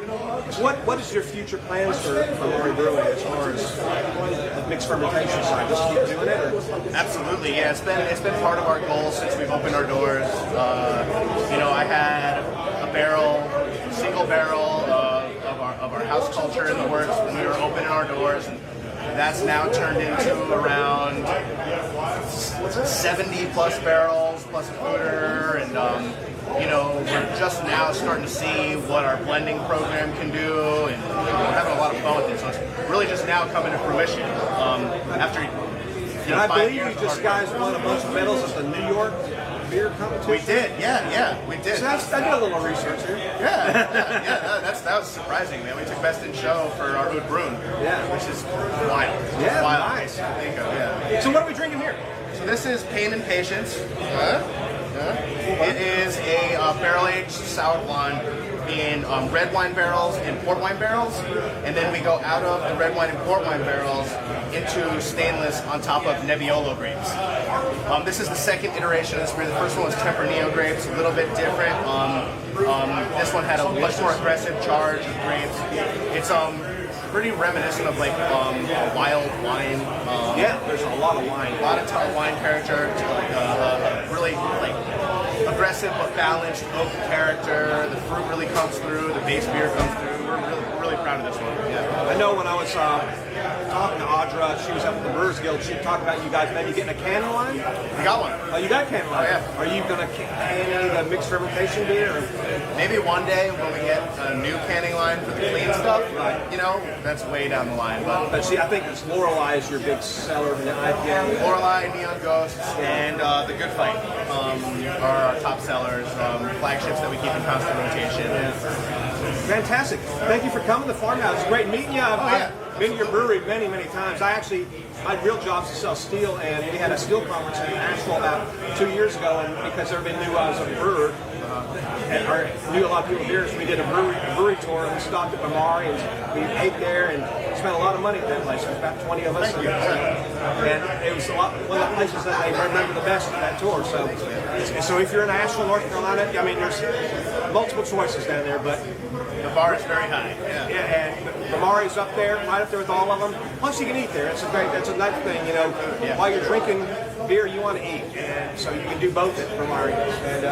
what is your future plans for Bamari Brewing as far as the mixed fermentation side? Just keep doing it? Or? Absolutely, yeah. It's been part of our goal since we've opened our doors. I had a single barrel of our house culture in the works when we were opening our doors, and that's now turned into around 70 plus barrels plus a fooder, and we're just now starting to see what our blending program can do, and we're having a lot of fun with it. So it's really just now coming to fruition after. And I believe you just guys won a bunch of medals at the New York beer competition. We did, yeah, we did. So I did a little research here. That was surprising, man. We took best in show for our Oud Brune, which is wild. Yeah, wild. nice. To think of, yeah. So what are we drinking here? So this is Pain and Patience. It is a barrel-aged sour blonde in red wine barrels and port wine barrels, and then we go out of the red wine and port wine barrels into stainless on top of Nebbiolo grapes. This is the second iteration of this beer. The first one was Tempranillo grapes, a little bit different. This one had a much more aggressive charge of grapes. It's pretty reminiscent of like a wild wine. There's a lot of wine. A lot of wine character, really like aggressive but balanced oak character. The fruit really comes through. The base beer comes through. We're really proud of this one. Yeah. I know when I was talking to Audra, she was up at the Brewers Guild. She talked about you guys maybe getting a canning line. We got one. Oh, you got a canning line? Oh, yeah. Are you going to can any of the mixed fermentation beer? Or? Maybe one day when we get a new canning line for the clean stuff. That's way down the line. But see, I think it's Lorelei is your big seller in the IPA. Lorelei, Neon Ghosts, and the Good Fight are our top sellers, flagships that we keep in constant rotation. Fantastic. Thank you for coming to the Farmhouse. It's great meeting you. I've been to your brewery many, many times. My real job is to sell steel, and we had a steel conference in Nashville about 2 years ago, and because everybody knew I was a brewer, and knew a lot of people here, so we did a brewery tour, and we stopped at Bamari, and we ate there, and spent a lot of money at that place. There was about 20 of us. And it was one of the places that they remember the best at that tour. So if you're in Asheville, North Carolina, I mean, there's multiple choices down there, but the bar is very high. And Bamari's up there, right up there with all of them. Plus, you can eat there. That's a nice thing, While you're drinking beer, you want to eat, and so you can do both at Bamari. And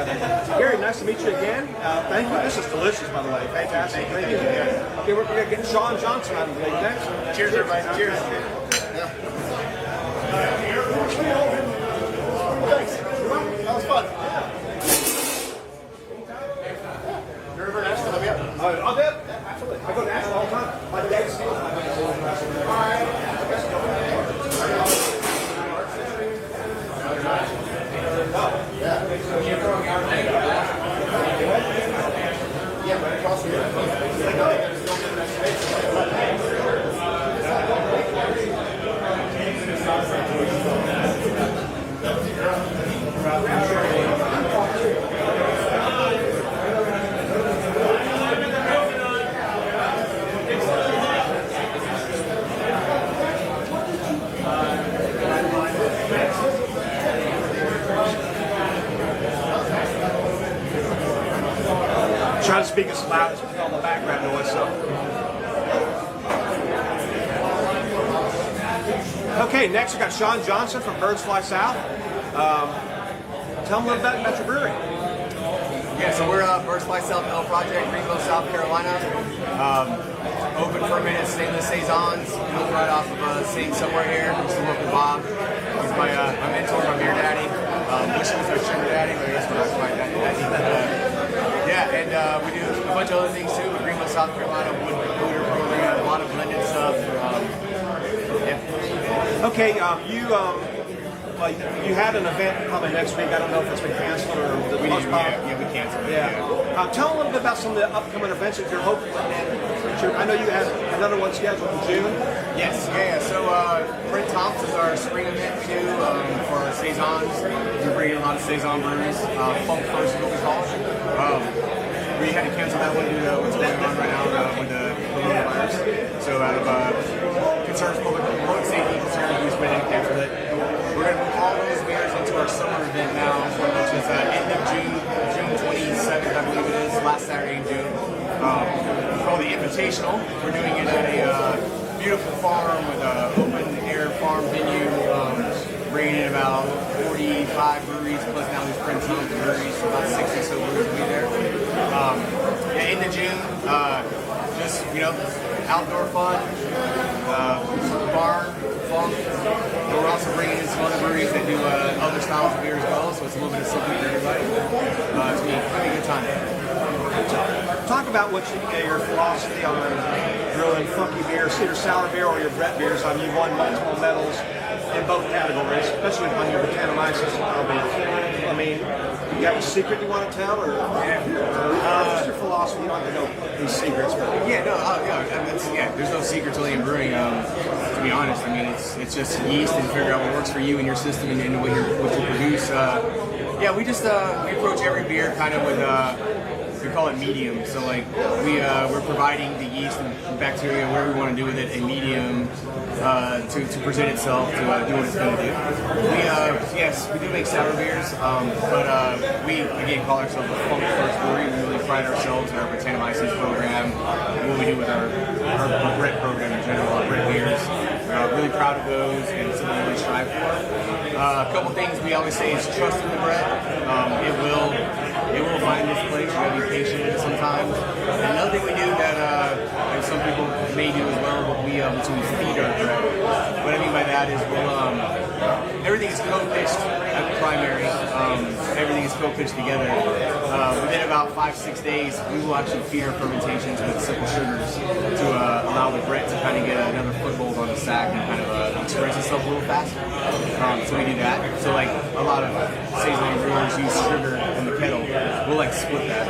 Gary, nice to meet you again. Thank you. This is delicious, by the way. Fantastic. Thank you. Okay, we're going to get Sean Johnson out of the league next. Cheers, everybody. Cheers. Thanks. That was fun. You're ever in Asheville? Hit me up. I'll do it. Absolutely. I go to Asheville all the time. My dad's still. All right. Try to speak as loud as all the background noise. Okay, next we got Sean Johnson from Birds Fly South. Tell them a little bit about your brewery. Yeah, so we're Versatile Self-Mill Project, Greenville, South Carolina. Open fermented stainless saisons, built right off of Saint Somewhere here. Used to work with Bob. He's my mentor, my beer daddy. Wish he was our sugar daddy, but I guess we're not quite daddy. Yeah, and we do a bunch of other things too. With Greenville, South Carolina, wood recruiter program, a lot of blended stuff. Yeah. Okay, you had an event coming next week. I don't know if it's been canceled or We canceled it. Yeah. Tell a little bit about some of the upcoming events that you're hoping. I know you have another one scheduled in June. Yes, yeah. So Brent Thomp's is our spring event we do for our saisons. We bring in a lot of saison breweries. Funk First is what we call it. We had to cancel that one due to what's going on right now with the coronavirus. So out of concerns, public safety concerns, we spent and canceled it. We're going to move all those beers into our summer event now, which is end of June 27th, I believe it is, last Saturday in June. It's called the Invitational. We're doing it at a beautiful farm with an open-air farm venue, bringing in about 45 breweries, plus now these Prince Tom breweries, so about 60 or so breweries will be there. End of June, just, outdoor fun, barn, funk. But we're also bringing in some other breweries that do other styles of beer as well, so it's a little bit of something for everybody. It's going to be a good time. Talk about your philosophy on brewing funky beers, either sour beer or your Brett beers. You've won multiple medals in both categories, especially on your Britannomyces. I mean, you got a secret you want to tell, or what's your philosophy? You don't have to know these secrets, but there's no secrets really in brewing. To be honest, I mean, it's just yeast and figure out what works for you and your system and what you produce. We approach every beer kind of with we call it medium. So like we're providing the yeast and bacteria where we want to do with it a medium to present itself to do what it's going to do. We do make sour beers, but we again call ourselves a funk first brewery. We really pride ourselves in our Britannomyces program, and what we do with our Brett program in general, our Brett beers. Really proud of those and something we really strive for. A couple things we always say is trust in the Brett. It will find its place. You gotta be patient with it sometimes. And another thing we do that and some people may do as well, but we feed our Brett. What I mean by that is everything is co-pitched at the primary. Everything is co-pitched together. Within about 5-6 days, we will actually feed our fermentations with simple sugars to allow the Brett to kind of get another foothold on the sack and kind of express itself a little faster. So we do that. So like a lot of saison brewers use sugar in the kettle. We'll like split that.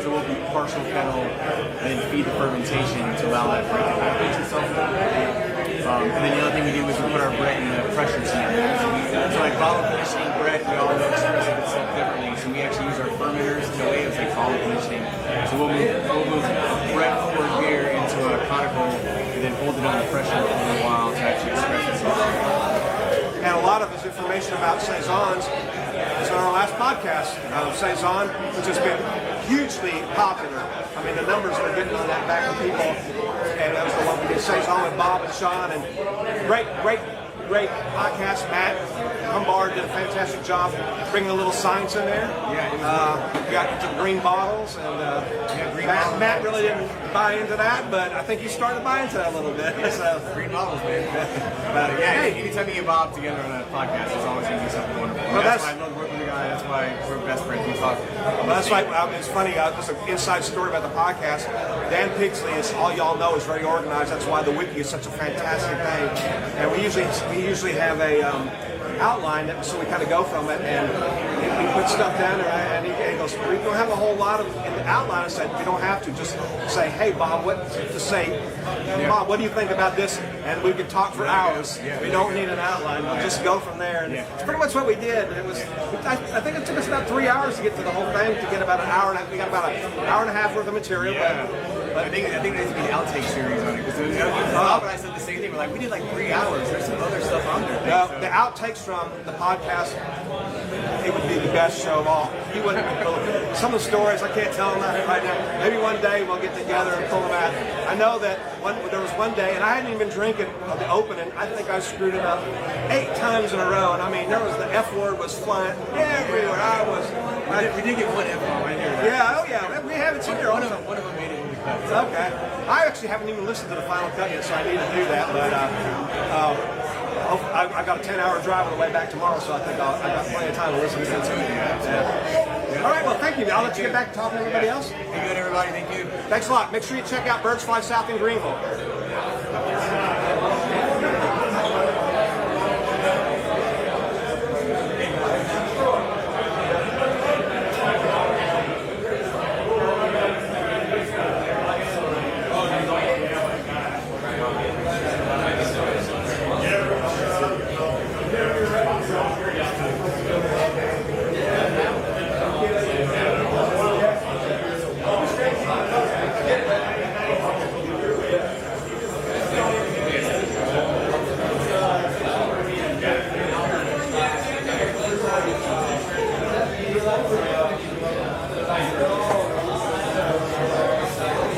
So we'll do partial kettle and then feed the fermentation to allow that Brett to kind of pitch itself a little bit. And then the other thing we do is we put our Brett in the pressure chamber. So like bottle conditioning Brett, we all know expresses itself differently. So we actually use our fermenters in a way it's like bottle conditioning. So we'll move Brett forward beer into a conical and then hold it under pressure for a little while to actually express itself. And a lot of his information about saisons is on our last podcast, Saison, which has been hugely popular. I mean, the numbers are getting on that back to people. And that was the one we did Saison with Bob and Sean. And great podcast. Matt Humbard did a fantastic job bringing a little science in there. We got some green bottles. And Matt really didn't buy into that, but I think he started to buy into that a little bit. So. Green bottles, man. Anytime you get Bob together on a podcast, it's always going to be something wonderful. Well, that's why I love working with the guy. That's why we're best friends. We talk. Well, that's why it's funny. Just an inside story about the podcast. Dan Pigsley is all y'all know is very organized. That's why the wiki is such a fantastic thing. And we usually have a outline so we kind of go from it and we put stuff down there and he goes, we don't have a whole lot of in the outline. I said, you don't have to, just say, hey Bob, Bob, what do you think about this? And we could talk for hours. We don't need an outline. We'll just go from there. And it's pretty much what we did. It was, I think it took us about 3 hours to get to the whole thing, to get about an hour and a half. We got about an hour and a half worth of material. But I think there needs to be an outtake series on it, because Bob and I said the same thing. We're like, we did like 3 hours. There's some other stuff on there. The outtakes from the podcast, it would be the best show of all. You wouldn't some of the stories I can't tell them right now. Maybe one day we'll get together and pull them out. I know that there was one day, and I hadn't even been drinking of the opening. I think I screwed it up 8 times in a row, and I mean, there was the F word was flying everywhere. We did get one F-bomb right here. Yeah, oh yeah, we have it here. One of them made it when we cut. Okay. I actually haven't even listened to the final cut yet, so I need to do that. But I got a 10-hour drive on the way back tomorrow, so I think I got plenty of time to listen to it. Yeah. All right, well, thank you. I'll let you get back to talking to everybody else. Be good, everybody. Thank you. Thanks a lot. Make sure you check out Birds Fly South in Greenville.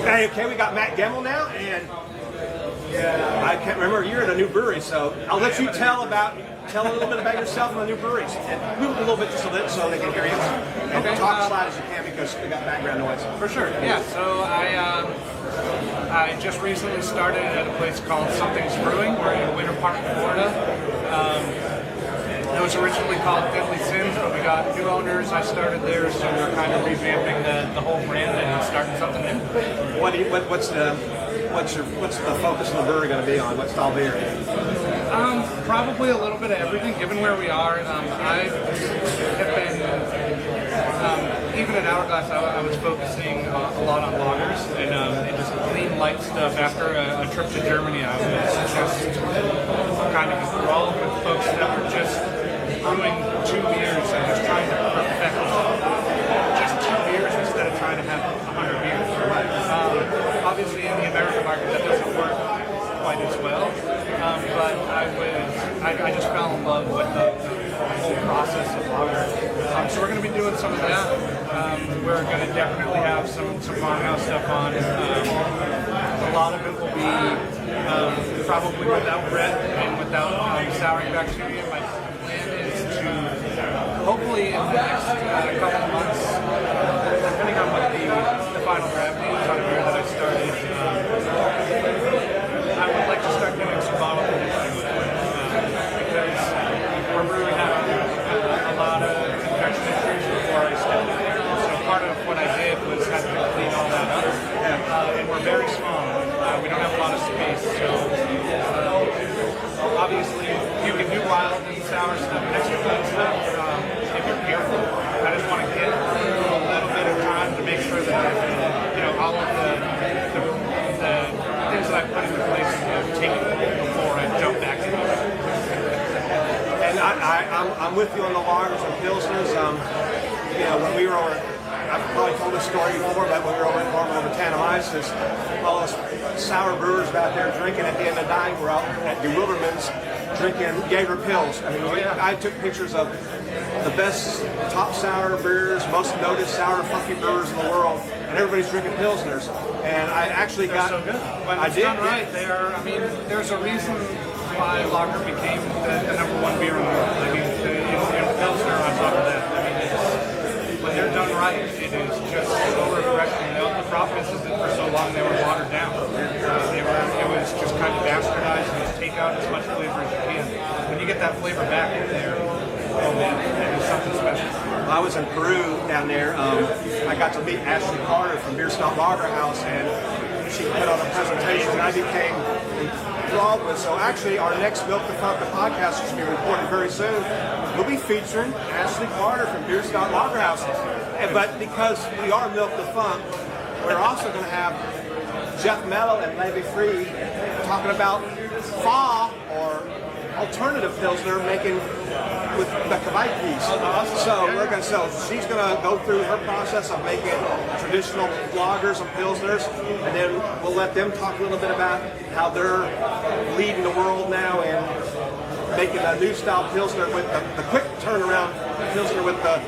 Hey, okay, we got Matt Gemmel now, and I can't remember, you're in a new brewery, so I'll let you tell a little bit about yourself and the new breweries, and move a little bit just a little so they can hear you, and talk as loud as you can because we got background noise. For sure, yeah. So I just recently started at a place called Something's Brewing. We're in Winter Park, Florida. It was originally called Deadly Sins, but we got new owners. I started there, so we're kind of revamping the whole brand and starting something new. What's the focus of the brewery going to be on? What style beer? Probably a little bit of everything, given where we are. I have been, even at Hourglass, I was focusing a lot on lagers and just clean, light stuff. After a trip to Germany, I was just kind of enthralled with folks that were just brewing 2 beers and just trying to perfect just 2 beers instead of trying to have 100 beers. Obviously, in the American market, that doesn't work quite as well. But I just fell in love with the whole process of lager. So we're going to be doing some of that. We're going to definitely have some Farmhouse stuff on. A lot of it will be probably without bread and without souring bacteria. My plan is to hopefully in the next couple of months, depending on what the final gravity is on beer that I started, I would like to start doing some bottle conditioning with it because we're brewing out a lot of infection issues before I stepped in there. So part of what I did was have to clean all that up, and we're very small. We don't have a lot of space, so obviously you can do wild and sour stuff, extra good stuff if you're careful. I just want to get a little bit of time to make sure that all of the things that I put into place take before I jump back into it. And I'm with you on the lagers and pilsners. When we were over, I've probably told this story before, but when we were over at Farmhouse over Tanamisis, all those sour brewers out there drinking at the end of the night were out at Bewilderments drinking Jaeger Pils. I mean, I took pictures of the best top sour brewers, most noted sour funky brewers in the world, and everybody's drinking Pilsners. And I actually got, so good. When I it's did. done right, they are. I mean, there's a reason why lager became the #1 beer in the world. I mean, and Pilsner on top of that. I mean, when they're done right, it is just so refreshing. The problem is that for so long they were watered down. It was just kind of bastardized and take out as much flavor as you can. When you get that flavor back in there, oh man, it is something special. I was in Peru down there. I got to meet Ashley Carter from Beer Stout Lager House, and she put on a presentation, and I became enthralled with. So actually, our next Milk the Funk the podcast, which will be recorded very soon, we'll be featuring Ashley Carter from Beer Stout Lager House. But because we are Milk the Funk, we're also going to have Jeff Mello and Levy Free talking about FA, or alternative Pilsner, making with the Kavaikis. So she's going to go through her process of making traditional lagers and Pilsners, and then we'll let them talk a little bit about how they're leading the world now in making a new style Pilsner with the quick turnaround Pilsner with the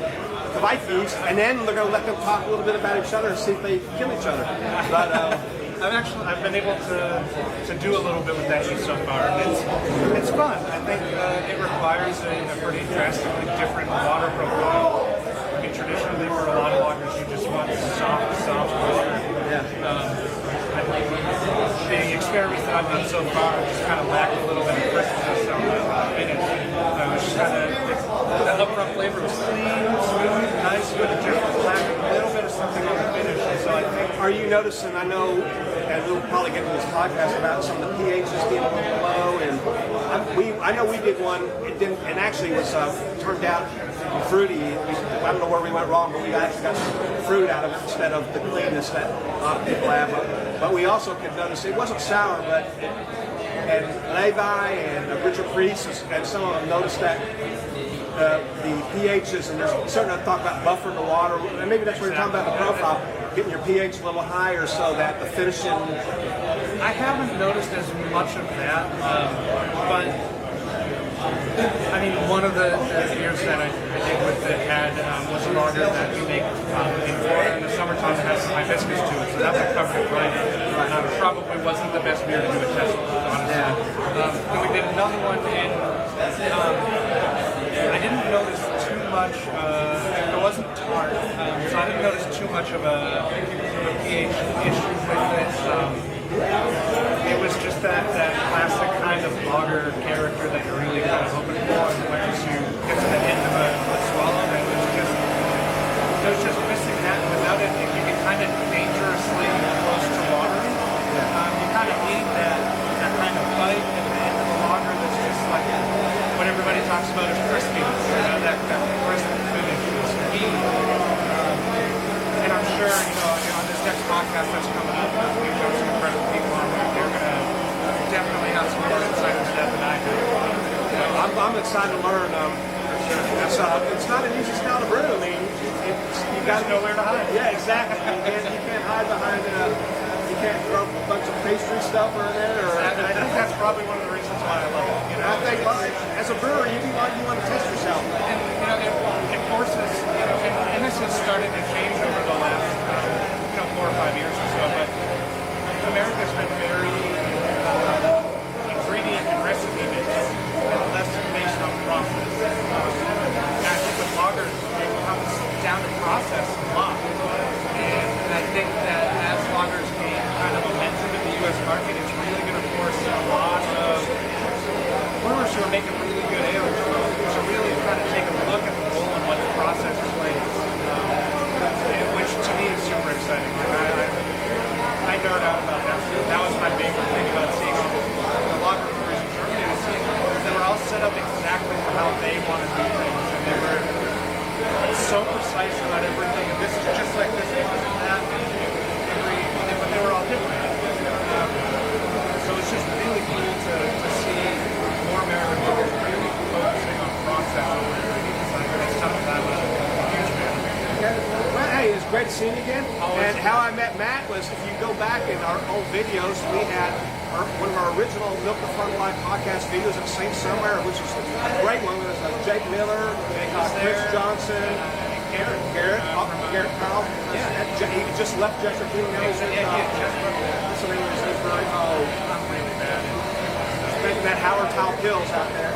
Vikings, and then they're going to let them talk a little bit about each other and see if they kill each other. But I've been able to do a little bit with that yeast so far. It's fun. I think it requires a pretty drastically different water profile. I mean, traditionally for a lot of lagers, you just want soft water. I think the experiments that I've done so far just kind of lack a little bit of crispness on the finish. It's just kind of the upfront flavor was clean, smooth, nice, but it just lacked a little bit of something on the finish. And so I think. Are you noticing? I know, and we'll probably get to this podcast about some of the pHs being a little low, and I know we did one. It didn't, and actually was turned out fruity. I don't know where we went wrong, but we actually got some fruit out of it instead of the cleanness that a lot of people have. But we also could notice it wasn't sour, but and Levi and Richard Priest and some of them noticed that the pHs, and there's certain talk about buffering the water, and maybe that's what you're talking about the profile, getting your pH a little higher so that the finishing. I haven't noticed as much of that, but I mean, one of the beers that I did with it was a lager that we make in Florida in the summertime that has some hibiscus to it, so that would cover it right in. Probably wasn't the best beer to do a test with, honestly. And we did another one in, I didn't notice too much, it wasn't tart, so I didn't notice too much of a pH issue with it. It was just that classic kind of lager character that you're really kind of hoping for, and once you get to the end of a swallow, it was just missing that. Without it, if you get kind of dangerously close to water, you kind of need that kind of bite at the end of the lager that's just like what everybody talks about is crispy, that crisp finish is key. And I'm sure, on this next podcast that's coming up, we've got some incredible people on there. They're going to definitely have some more insight into that than I do. I'm excited to learn. It's not an easy style to brew. I mean, you got to know where to hide. Yeah, exactly. You can't hide behind you can't throw a bunch of pastry stuff in there. I think that's probably one of the reasons why I love it. I think as a brewer, you want to test yourself. And it forces, and this has started to change over the last 4 or 5 years or so, but America's been very ingredient and recipe based, and less based on process. And I think with lagers, it comes down to process a lot. And I think that as lagers gain kind of momentum in the U.S. market, it's really going to force a lot of brewers who are making really good ales to really kind of take a look at the role and what the process plays, which to me is super exciting. I nerd out about that. That was my favorite thing about seeing the lager brewers in Germany, was seeing they were all set up exactly for how they want to do things, and they were so precise about everything. And this is just like this, and that, but they were all different. So it's just really cool to see more American brewers really focusing on process over ingredients. It's something that I'm a huge fan of. Well, hey, it's great to see you again. And how I met Matt was, if you go back in our old videos, we had one of our original Milk the Fun Life podcast videos at Saint Somewhere, which is a great one. It was Jake Miller, Chris Johnson, Garrett Powell. He just left Jeffrey King. Now he's in somebody was making that Howard Tile Pills out there.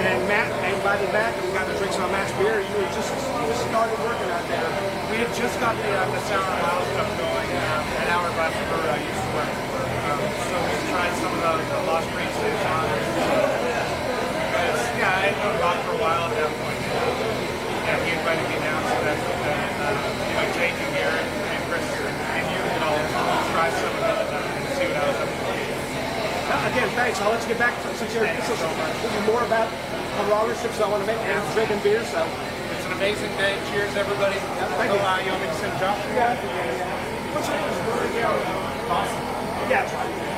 And Matt invited back, and we got to drink some of Matt's beer. You just started working out there. We had just got the Sour House stuff going at Howard last brewer I used to work for. So we tried some of the Lost Breed saisons. I had known Bob for a while at that point. He invited me down so that Jake and Garrett and Chris and you could all try some of it and see what I was up to. Again, thanks. I'll let you get back to since you're more about relationships I want to make and drinking beer. So it's an amazing day. Cheers, everybody. Thank you. You want me to send Josh? Yeah. What's your name? Awesome. Yeah, that's right.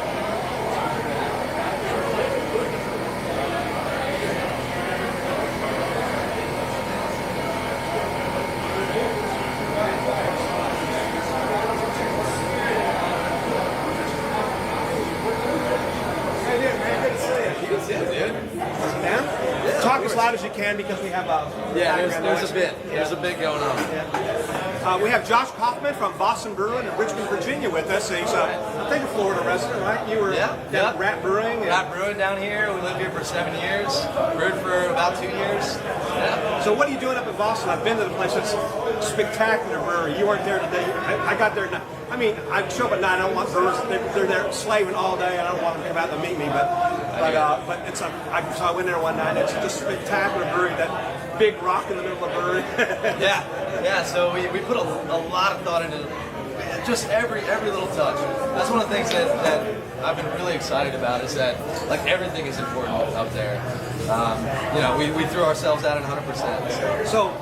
loud as you can because we have a Yeah, background there's noise. a bit. There's a bit going on. We have Josh Kaufman from Boston Brewing in Richmond, Virginia with us. He's, I think, a Florida resident, right? You were down at Rat Brewing. Rat Brewing down here. We lived here for 7 years. Brewed for about 2 years. Yeah. So what are you doing up in Boston? I've been to the place. It's a spectacular brewery. You weren't there today. I got there. I mean, I show up at night. I don't want brewers. They're there slaving all day. I don't want them to come out and meet me. But it's so I went there one night. It's just a spectacular brewery. That big rock in the middle of the brewery. Yeah. So we put a lot of thought into just every little touch. That's one of the things that I've been really excited about is that like everything is important up there. We threw ourselves at it 100%. So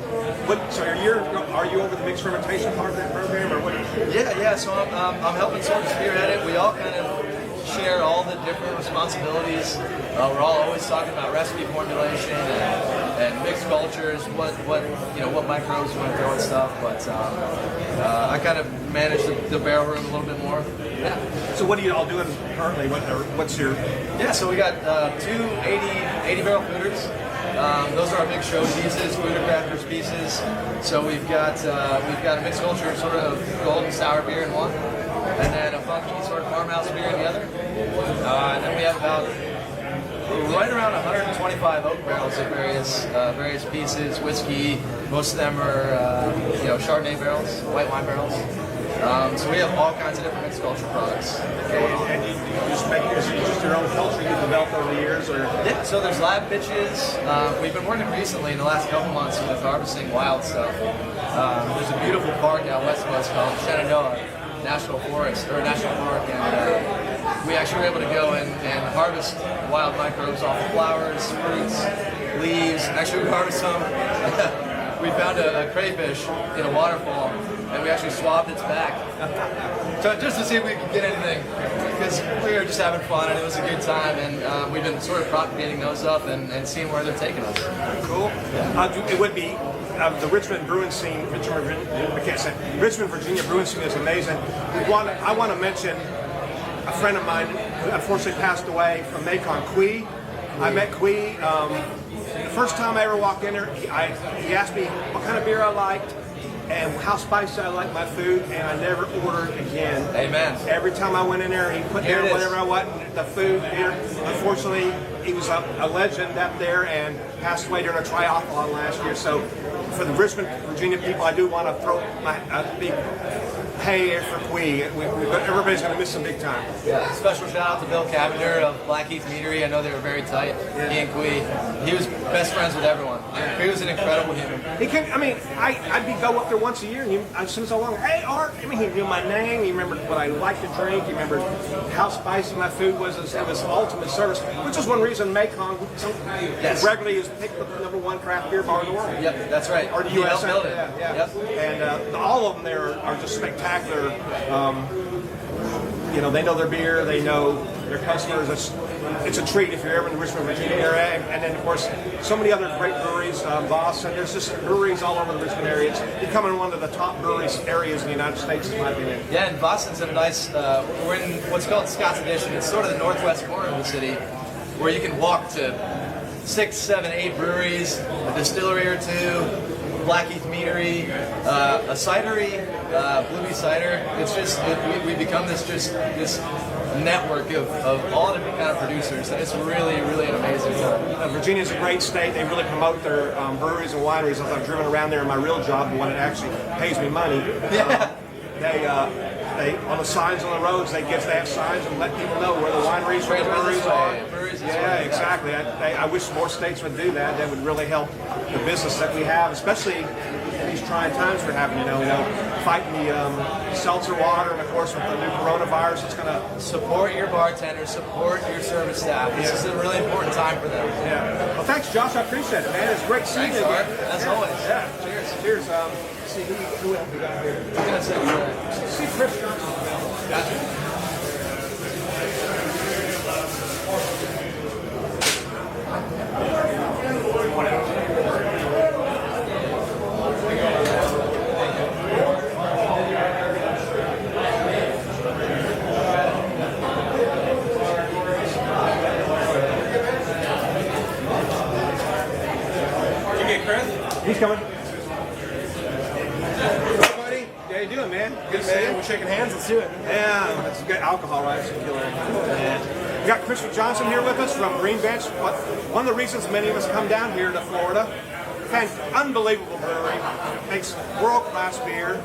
are you over the mixed fermentation part of that program, or what? Yeah. So I'm helping sort of spearhead it. We all kind of share all the different responsibilities. We're all always talking about recipe formulation and mixed cultures, what microbes you want to throw and stuff. But I kind of manage the barrel room a little bit more. Yeah. So what are you all doing currently? What's your? Yeah. So we got two 80 barrel fooders. Those are our big show pieces, Fooder Crafters pieces. So we've got a mixed culture sort of golden sour beer in one, and then a funky sort of farmhouse beer in the other. And then we have about right around 125 oak barrels of various pieces, whiskey. Most of them are Chardonnay barrels, white wine barrels. So we have all kinds of different mixed culture products going on. And you just make just your own culture you've developed over the years, or? Yeah, so there's lab bitches. We've been working recently in the last couple months with harvesting wild stuff. There's a beautiful park out west of us called Shenandoah National Park, and we actually were able to go and harvest wild microbes off of flowers, fruits, leaves. Actually, we harvested some. We found a crayfish in a waterfall, and we actually swabbed its back, so just to see if we could get anything, because we were just having fun and it was a good time, and we've been sort of propagating those up and seeing where they're taking us. Cool. It would be the Richmond brewing scene. Richmond, Virginia brewing scene is amazing. I want to mention a friend of mine who unfortunately passed away from Macon, Quee. I met Quee. The first time I ever walked in there, he asked me what kind of beer I liked and how spicy I liked my food, and I never ordered again. Amen. Every time I went in there, he put there whatever I wanted, the food, beer. Unfortunately, he was a legend up there and passed away during a triathlon last year. So for the Richmond, Virginia people, I do want to throw a big hey for Quee. Everybody's going to miss him big time. Yeah, special shout out to Bill Cavender of Blackheath Meadery. I know they were very tight. He and Quee. He was best friends with everyone. Quee was an incredible human. I'd go up there once a year, and as soon as I walk, hey Art, he knew my name, he remembered what I liked to drink, he remembered how spicy my food was. It was ultimate service, which is one reason Macon regularly is picked the #1 craft beer bar in the world. Yep, that's right. Or the He U.S. helped build it. Yeah. Yep. And all of them there are just spectacular. They know their beer, they know their customers. It's a treat if you're ever in the Richmond, Virginia area. And then, of course, so many other great breweries, Boston. There's just breweries all over the Richmond area. It's becoming one of the top breweries areas in the United States, in my opinion. Yeah, and Boston's a nice, we're in what's called Scott's Addition. It's sort of the northwest corner of the city where you can walk to 6, 7, 8 breweries, a distillery or two, Blackheath Meadery, a cidery, Bluey Cider. It's just, we've become this network of all different kind of producers, and it's really, really an amazing time. Virginia's a great state. They really promote their breweries and wineries. As I've driven around there in my real job, the one that actually pays me money. They on the signs on the roads, they have signs and let people know where the wineries, where the breweries are. Yeah, exactly. I wish more states would do that. That would really help the business that we have, especially in these trying times we're having. Fighting the seltzer water, and of course with the new coronavirus, it's going to support your bartenders, support your service staff. This is a really important time for them. Yeah. Well, thanks, Josh. I appreciate it, man. It's great seeing you. As always. Yeah. Cheers. Cheers. See who else we got here. I'm gonna say see Chris. Gotcha. Chris. He's coming. Hey, buddy. How you doing, man? Good, man. We're shaking hands. Let's do it. Yeah, that's good alcohol, right? It's killer. Yeah. We got Christopher Johnson here with us from Green Bench. One of the reasons many of us come down here to Florida. Unbelievable brewery. Makes world-class beer.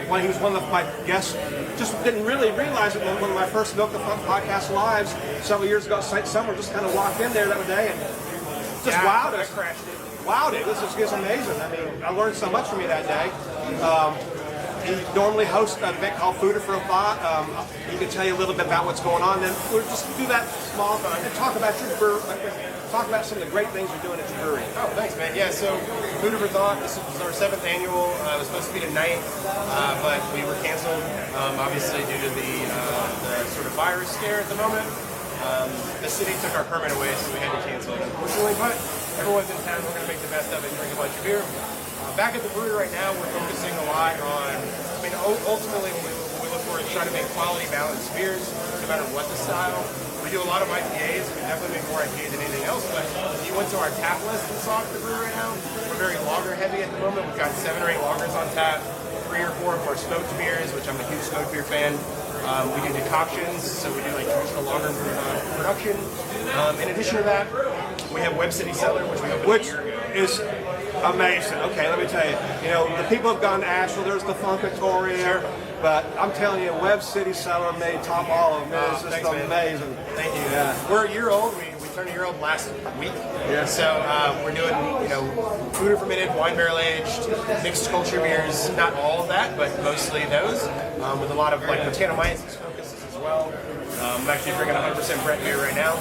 When he was one of my guests, just didn't really realize it when my first Milk the Funk podcast lives several years ago at Saint Somewhere, just kind of walked in there that day and just wowed us. Wowed it. This is amazing. I mean, I learned so much from you that day. He normally hosts an event called Food for a Thought. He can tell you a little bit about what's going on. Then we'll just do that small and talk about your brewery. Talk about some of the great things you're doing at your brewery. Oh, thanks, man. Yeah, so Food for Thought, this was our 7th annual. It was supposed to be tonight, but we were canceled, obviously due to the sort of virus scare at the moment. The city took our permit away, so we had to cancel it, unfortunately, but everyone's in town. We're going to make the best of it and drink a bunch of beer. Back at the brewery right now, we're focusing a lot on, ultimately what we look for is trying to make quality, balanced beers, no matter what the style. We do a lot of IPAs. We definitely make more IPAs than anything else, but if you went to our tap list and saw at the brewery right now, we're very lager heavy at the moment. We've got 7 or 8 lagers on tap, 3 or 4 of our smoked beers, which I'm a huge smoked beer fan. We do decoctions, so we do like traditional lager production. In addition to that, we have Web City Cellar, which we opened a year ago. Is amazing. Okay, let me tell you. You know, the people have gone to Asheville. There's the Funkatoria, but I'm telling you, Web City Cellar may top all of them. It's just amazing. Thank you. Yeah. We're a year old. We turned a year old last week. Yeah. So we're doing, food fermented, wine barrel aged, mixed culture beers. Not all of that, but mostly those. With a lot of like Botanomyces focuses as well. I'm actually drinking 100% Brett beer right now.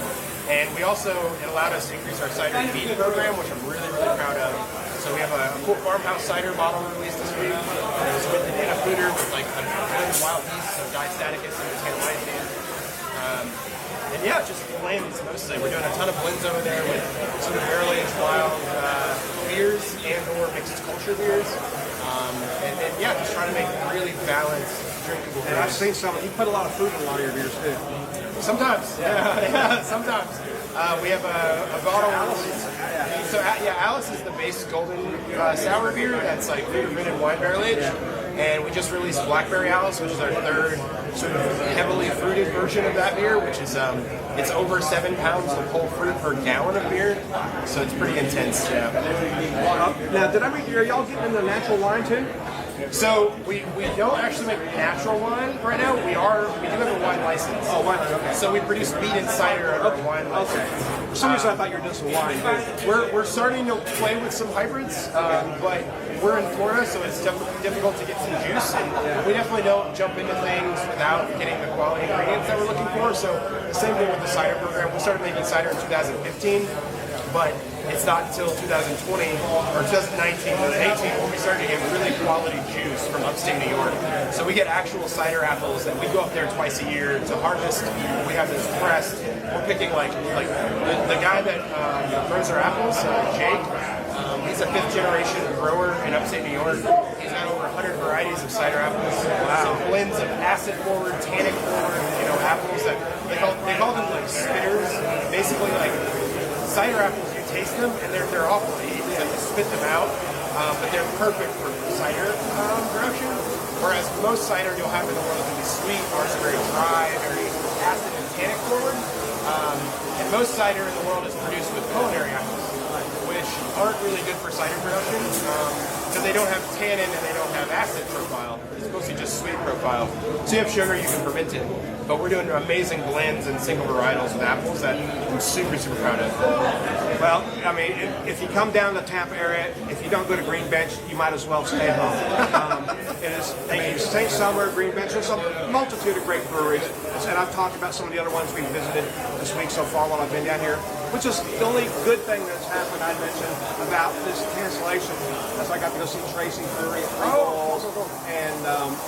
And we also, it allowed us to increase our cider feed program, which I'm really, really proud of. So we have a cool Farmhouse cider bottle released this week. It was with Banana Fooder with like a blend of wild yeast, so Diastaticus and Botanomyces. And yeah, just blends mostly. We're doing a ton of blends over there with sort of barrel-aged wild beers and or mixed culture beers. And yeah, just trying to make really balanced, drinkable beers. And I've seen some. You put a lot of food in a lot of your beers too. Sometimes, yeah, sometimes. We have a bottle. So Alice is the base golden sour beer that's like fermented wine barrel aged, and we just released Blackberry Alice, which is our 3rd sort of heavily fruited version of that beer, which is it's over 7 pounds of whole fruit per gallon of beer, so it's pretty intense. Yeah. Now, did I read? Are y'all getting into natural wine too? So we don't actually make natural wine right now. We do have a wine license. Oh, wine license. Okay. So we produce meat and cider under a wine license. Okay. For some reason I thought you were doing some wine. We're starting to play with some hybrids, but we're in Florida, so it's difficult to get some juice. And we definitely don't jump into things without getting the quality ingredients that we're looking for. So the same thing with the cider program. We started making cider in 2015, but it's not until 2020 or 2019, 2018 when we started to get really quality juice from upstate New York. So we get actual cider apples that we go up there twice a year to harvest. We have this pressed. We're picking like the guy that grows our apples, Jake. He's a 5th generation grower in upstate New York. He's got over 100 varieties of cider apples. Wow. So blends of acid forward, tannic forward, apples that they call them like spitters. Basically like cider apples. Taste them and they're awful to eat. You have to spit them out, but they're perfect for cider production. Whereas most cider you'll have in the world is going to be sweet, ours are very dry, very acid and tannic forward. And most cider in the world is produced with culinary apples, which aren't really good for cider production because they don't have tannin and they don't have acid profile. It's mostly just sweet profile. So you have sugar, you can ferment it. But we're doing amazing blends and single varietals with apples that I'm super, super proud of. Well, I mean, if you come down to the Tampa area, if you don't go to Green Bench, you might as well stay home. It is, Saint Somewhere Green Bench. There's a multitude of great breweries, and I've talked about some of the other ones we've visited this week so far while I've been down here, which is the only good thing that's happened, I mentioned, about this cancellation, is I got to go see Tracy's Brewery at Three Bowls, and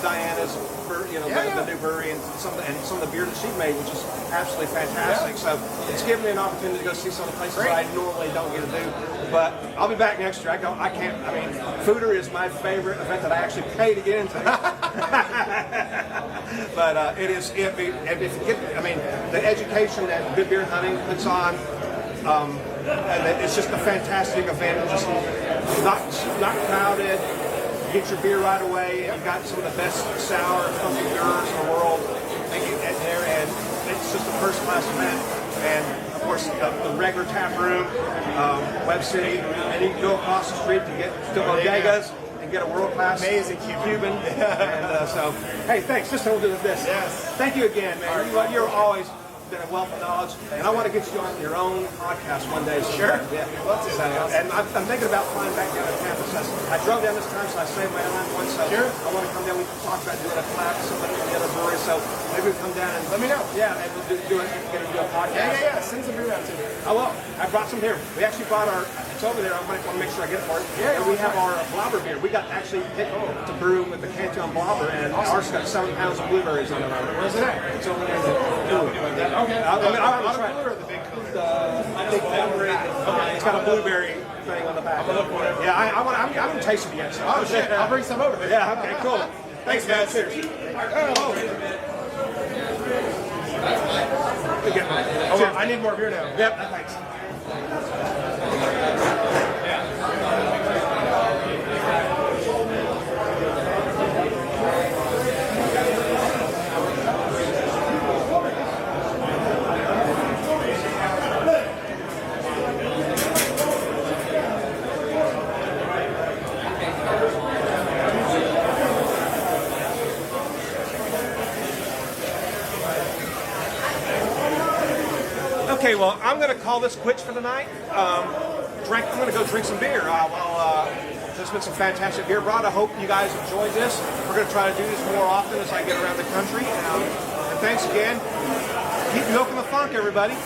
Diana's, the new brewery, and some of the beer that she made, which is absolutely fantastic. So it's given me an opportunity to go see some of the places I normally don't get to do. But I'll be back next year. Fooder is my favorite event that I actually pay to get into. But it is, if you get, the education that Good Beer Hunting puts on, And it's just a fantastic event. Just not crowded. You get your beer right away. I've got some of the best sour funky brewers in the world. And you get there, and it's just a first-class event. And of course, the regular tap room, Web City, and you can go across the street to get to Bodegas and get a world-class Amazing Cuban. And so, hey, thanks. Just hold it with this. Yes. Thank you again, man. You're always been a wealth of knowledge, and I want to get you on your own podcast one day. Sure. Yeah. Love to. And I'm thinking about flying back down to campus. I drove down this time, so I saved my airline once. So Sure. I want to come down. We can talk about doing a collab with somebody from the other brewery. So maybe we come down and Let me know. Yeah, and we'll do a podcast. Yeah. Send some beer out too. I will. I brought some here. We actually brought our. It's over there. I might want to make sure I get it for it. Yeah. And we have our blobber beer. We got actually picked to brew with the Canton blobber, and ours got 7 pounds of blueberries on it. Where's it at? It's over there. Okay. I'll try it. Or the big cooler? It's got a blueberry thing on the back. Yeah, I'm gonna taste it yet. So. Oh shit! I'll bring some over there. Yeah. Okay. Cool. Thanks, man. Cheers. Oh, well, I need more beer now. Yep. Thanks. Okay, well, I'm going to call this quits for the night. I'm going to go drink some beer. There's been some fantastic beer brought. I hope you guys enjoyed this. We're going to try to do this more often as I get around the country. And thanks again. Keep milking the funk, everybody.